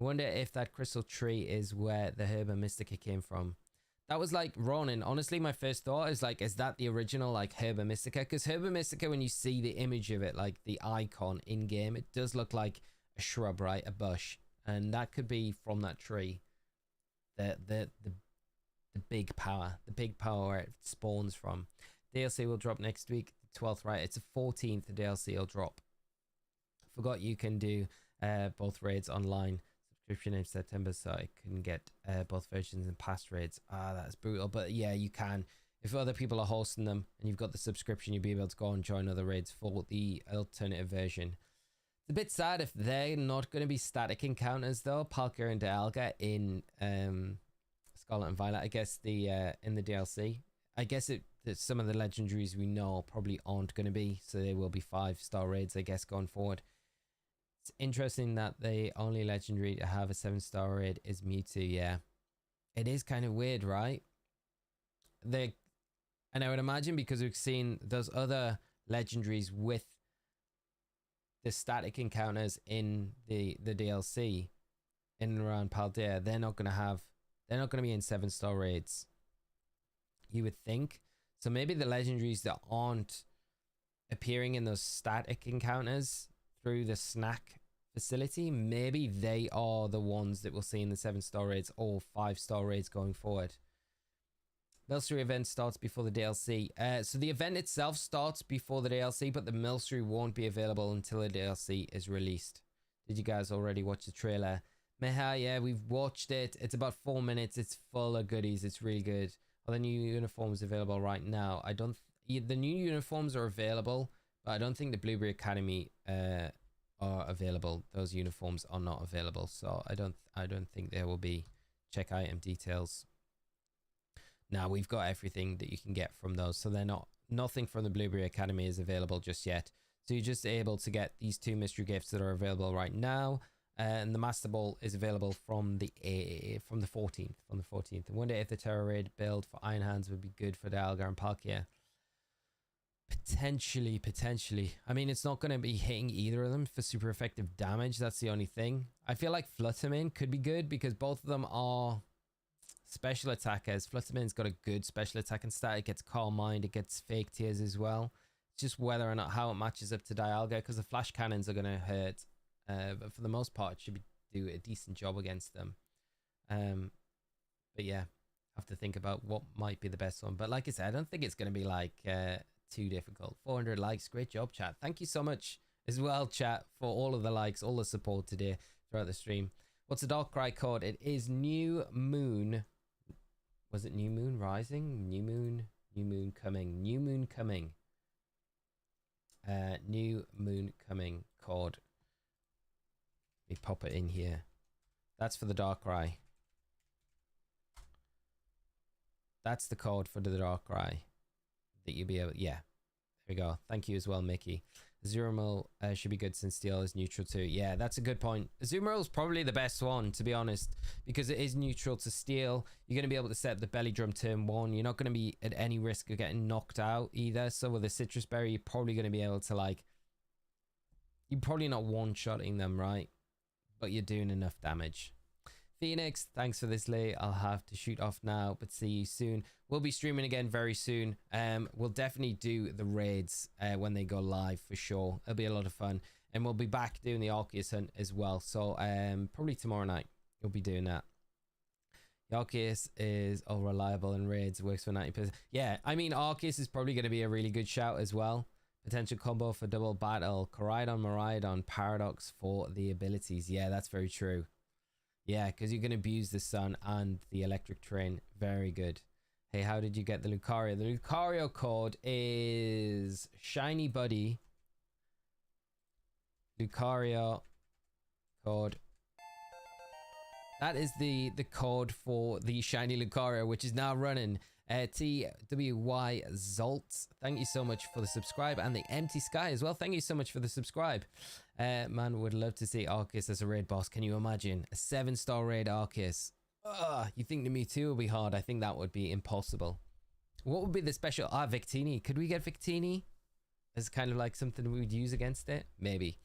I wonder if that crystal tree is where the Herba Mystica came from. That was like Ronin. Honestly, my first thought is like, is that the original like Herba Mystica? Because Herba Mystica, when you see the image of it, like the icon in game, it does look like a shrub, right? A bush, and that could be from that tree. The big power, where it spawns from. DLC will drop next week, the 12th, right? It's the 14th. The DLC will drop. Forgot you can do both raids online. Subscription in September, so I can get both versions and past raids. That's brutal, but yeah, you can. If other people are hosting them and you've got the subscription, you'll be able to go and join other raids for the alternative version. It's a bit sad if they're not going to be static encounters though. Palkia and Dialga in Scarlet and Violet, I guess the in the DLC. I guess that some of the legendaries we know probably aren't going to be, so they will be 5-star raids, I guess, going forward. It's interesting that the only legendary to have a 7-star raid is Mewtwo. Yeah, it is kind of weird, right? And I would imagine because we've seen those other legendaries with the static encounters in the DLC in and around Paldea, they're not going to be in 7-star raids, you would think. So maybe the legendaries that aren't appearing in those static encounters through the snack facility, maybe they are the ones that we'll see in the 7-star raids or 5-star raids going forward. Milcery event starts before the DLC. So the event itself starts before the DLC, but the Milcery won't be available until the DLC is released. Did you guys already watch the trailer? Meha, yeah, we've watched it. It's about 4 minutes. It's full of goodies. It's really good. Are the new uniforms available right now? The new uniforms are available, but I don't think the Blueberry Academy are available. Those uniforms are not available, so I don't think there will be. Check item details. Now we've got everything that you can get from those, so they're nothing from the Blueberry Academy is available just yet. So you're just able to get these 2 mystery gifts that are available right now, and the Master Ball is available from the 14th. From the 14th. I wonder if the Terror Raid build for Iron Hands would be good for the Algar and Palkia. Potentially. I mean, it's not going to be hitting either of them for super effective damage. That's the only thing. I feel like Flutterman could be good because both of them are special attackers. Flutterman's got a good special attack and stat. It gets Calm Mind. It gets Fake Tears as well. It's just whether or not how it matches up to Dialga, because the flash cannons are going to hurt. But for the most part, it should do a decent job against them. But yeah, have to think about what might be the best one. But like I said, I don't think it's going to be like too difficult. 400 likes. Great job, chat. Thank you so much as well, chat, for all of the likes, all the support today throughout the stream. What's the Darkrai code? It is New Moon. Was it New Moon Rising? New Moon Coming. New Moon Coming. New Moon Coming code. Let me pop it in here. That's for the Darkrai. That's the code for the Darkrai that you'll be able. Yeah, there we go. Thank you as well, Mickey. Azumarill should be good since Steel is neutral too. Yeah, that's a good point. Azumarill is probably the best one, to be honest, because it is neutral to Steel. You're going to be able to set the Belly Drum turn 1. You're not going to be at any risk of getting knocked out either. So with a Citrus Berry, you're probably going to be able to, like, you're probably not one-shotting them, right? But you're doing enough damage. Phoenix, thanks for this, Lee. I'll have to shoot off now, but see you soon. We'll be streaming again very soon. We'll definitely do the raids when they go live for sure. It'll be a lot of fun. And we'll be back doing the Arceus hunt as well. So probably tomorrow night we'll be doing that. The Arceus is all reliable and raids, works for 90%. Yeah, I mean, Arceus is probably going to be a really good shout as well. Potential combo for double battle. Koraidon, Miraidon, Paradox for the abilities. Yeah, that's very true. Yeah, because you're going to abuse the sun and the electric train. Very good. Hey, how did you get the Lucario? The Lucario code is Shiny Buddy. Lucario code. That is the code for the Shiny Lucario, which is now running. TWY Zolt, thank you so much for the subscribe, and the Empty Sky as well. Thank you so much for the subscribe. Man, would love to see Arceus as a raid boss. Can you imagine a 7-star raid Arceus? You think the Mewtwo will be hard? I think that would be impossible. What would be the special? Victini. Could we get Victini as kind of like something we would use against it? Maybe.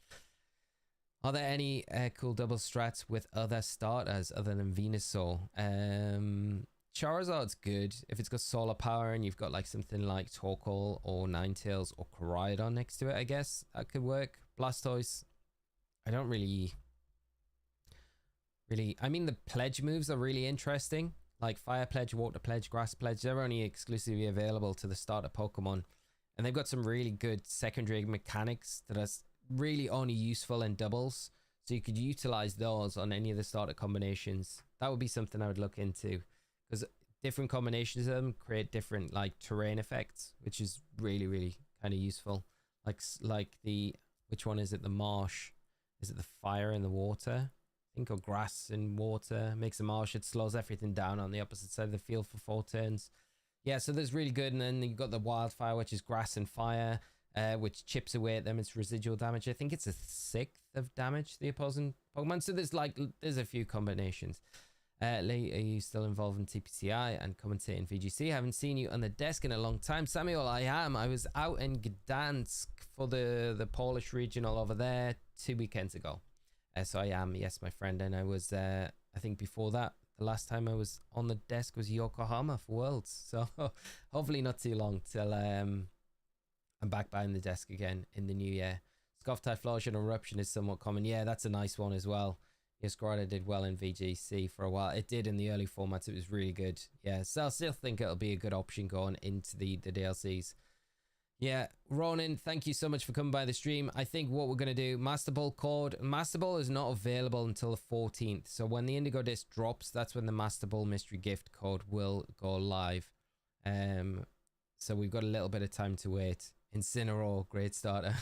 Are there any cool double strats with other starters other than Venusaur? Charizard's good if it's got solar power and you've got like something like Torkoal or Ninetales or Koraidon next to it. I guess that could work. Blastoise, I don't really. I mean, the pledge moves are really interesting, like Fire Pledge, Water Pledge, Grass Pledge. They're only exclusively available to the starter Pokemon, and they've got some really good secondary mechanics that are really only useful in doubles, so you could utilize those on any of the starter combinations. That would be something I would look into, because different combinations of them create different like terrain effects, which is really kind of useful. Like the, which one is it? The marsh? Is it the fire and the water? I think, or grass and water makes a marsh. It slows everything down on the opposite side of the field for 4 turns. Yeah, so there's really good. And then you've got the wildfire, which is grass and fire, which chips away at them. It's residual damage. I think it's a 1/6 of damage to the opposing Pokemon. So there's a few combinations. Lee, are you still involved in TPCI and commentating VGC? I haven't seen you on the desk in a long time. Samuel, I am. I was out in Gdansk for the Polish regional over there 2 weekends ago. So I am, yes, my friend. And I was, I think before that, the last time I was on the desk was Yokohama for Worlds. So hopefully not too long till I'm back behind the desk again in the new year. Scoff Typhlosion Eruption is somewhat common. Yeah, that's a nice one as well. Yes, Scarlet did well in VGC for a while. It did in the early formats. It was really good. Yeah, so I still think it'll be a good option going into the DLCs. Yeah, Ronan, thank you so much for coming by the stream. I think what we're going to do, Master Ball code. Master Ball is not available until the 14th. So when the Indigo Disk drops, that's when the Master Ball mystery gift code will go live. So we've got a little bit of time to wait. Incineroar, great starter.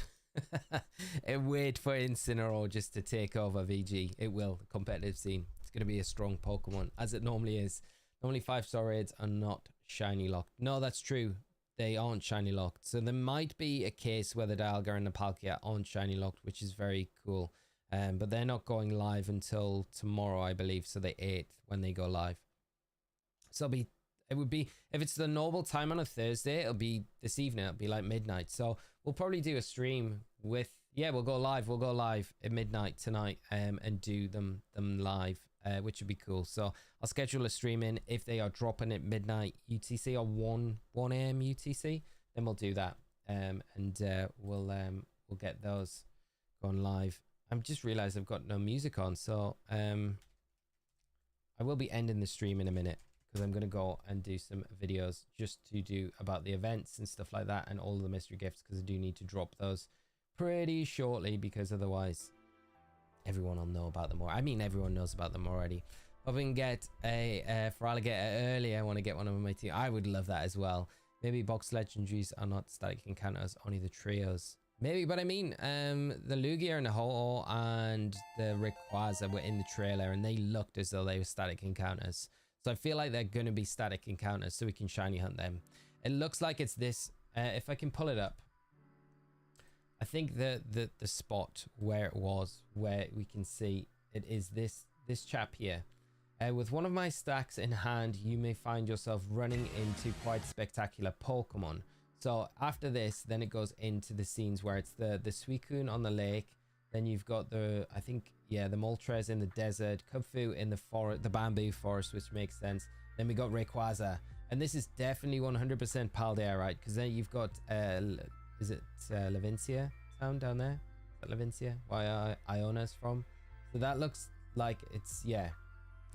And wait for Incineroar just to take over VG. It will, the competitive scene. It's going to be a strong Pokemon, as it normally is. Normally 5-star raids are not shiny locked. No, that's true. They aren't shiny locked. So there might be a case where the Dialga and the Palkia aren't shiny locked, which is very cool. But they're not going live until tomorrow, I believe. So the 8th when they go live. So it would be, if it's the normal time on a Thursday, it'll be this evening. It'll be like midnight. So we'll probably do a stream with, yeah, we'll go live at midnight tonight and do them live, which would be cool. So I'll schedule a stream in if they are dropping at midnight UTC or 1 a.m. UTC, then we'll do that. And we'll get those going live. I'm just realized I've got no music on, so I will be ending the stream in a minute, because I'm going to go and do some videos just to do about the events and stuff like that, and all the mystery gifts, because I do need to drop those pretty shortly, because otherwise everyone will know about them more. I mean, everyone knows about them already. If we can get a Feraligatr early, I want to get one of my team. I would love that as well. Maybe box legendaries are not static encounters, only the trios. Maybe, but I mean, the Lugia and the Ho-Oh and the Rayquaza were in the trailer, and they looked as though they were static encounters. So I feel like they're going to be static encounters, so we can shiny hunt them. It looks like it's this. If I can pull it up, I think the spot where it was, where we can see it, is this chap here. With one of my stacks in hand, you may find yourself running into quite spectacular Pokemon. So after this, then it goes into the scenes where it's the Suicune on the lake. Then you've got the, I think, yeah, the Moltres in the desert, Kubfu in the forest, the bamboo forest, which makes sense. Then we got Rayquaza, and this is definitely 100% Paldea, right? Because then you've got, is it Levincia sound down there? Is that Levincia? Where Iona's from? So that looks like it's, yeah,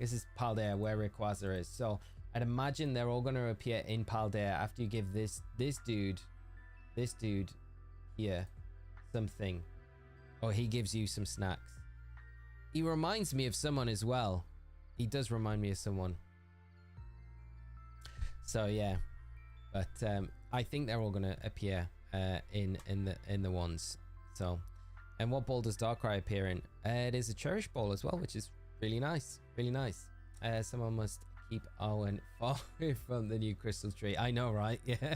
this is Paldea where Rayquaza is. So I'd imagine they're all going to appear in Paldea after you give this dude here something. Or he gives you some snacks. He reminds me of someone as well. He does remind me of someone. So yeah, but I think they're all going to appear in the ones. So, and what ball does Darkrai appear in? It is a Cherish ball as well, which is really nice, really nice. Someone must keep Owen far away from the new crystal tree. I know, right? Yeah.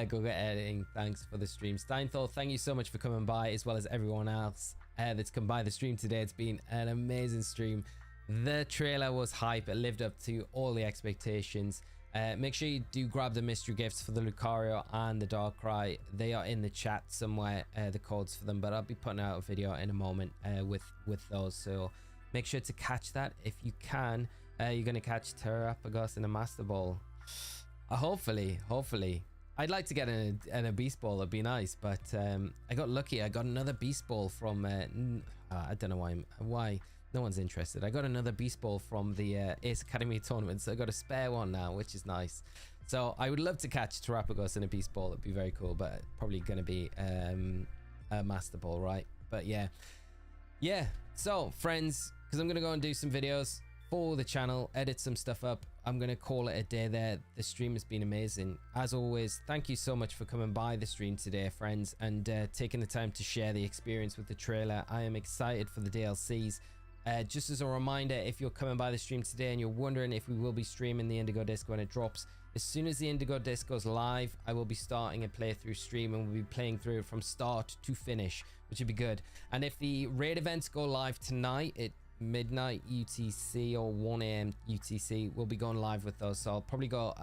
Go get editing. Thanks for the stream. Steinthal, thank you so much for coming by, as well as everyone else that's come by the stream today. It's been an amazing stream. The trailer was hype. It lived up to all the expectations. Make sure you do grab the mystery gifts for the Lucario and the Darkrai. They are in the chat somewhere, the codes for them, but I'll be putting out a video in a moment with those, so make sure to catch that if you can. You're going to catch Terrapagos in a Master Ball. Hopefully. I'd like to get a Beast Ball. It'd be nice, but I got lucky. I got another Beast Ball from I don't know why no one's interested. I got another Beast Ball from the Ace Academy tournament, so I got a spare one now, which is nice. So I would love to catch Terrapagos in a Beast Ball. It'd be very cool, but probably going to be a Master Ball, right? But yeah. So friends, because I'm going to go and do some videos for the channel, edit some stuff up, I'm going to call it a day there. The stream has been amazing. As always, thank you so much for coming by the stream today, friends, and taking the time to share the experience with the trailer. I am excited for the DLCs. Just as a reminder, if you're coming by the stream today and you're wondering if we will be streaming the Indigo Disk when it drops, as soon as the Indigo Disk goes live, I will be starting a playthrough stream, and we'll be playing through it from start to finish, which would be good. And if the raid events go live tonight at midnight UTC or 1 a.m. UTC, we'll be going live with those. So I'll probably go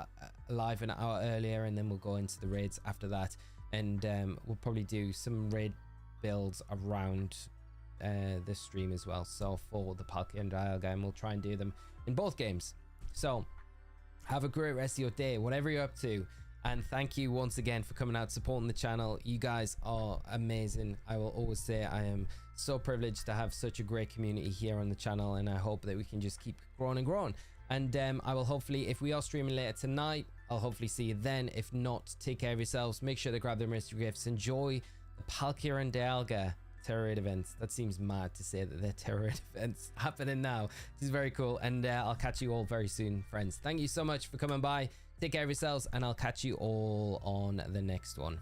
live an hour earlier, and then we'll go into the raids after that. And we'll probably do some raid builds around this stream as well. So for the Palkia and Dialga, and we'll try and do them in both games. So have a great rest of your day, whatever you're up to, and thank you once again for coming out supporting the channel. You guys are amazing. I will always say I am so privileged to have such a great community here on the channel, and I hope that we can just keep growing and growing. And I will hopefully, if we are streaming later tonight, I'll hopefully see you then. If not, take care of yourselves, make sure to grab the mystery gifts, enjoy the Palkia and Dialga Terror Raid events. That seems mad to say that they're Terror Raid events happening now. This is very cool, and I'll catch you all very soon, friends. Thank you so much for coming by. Take care of yourselves, and I'll catch you all on the next one.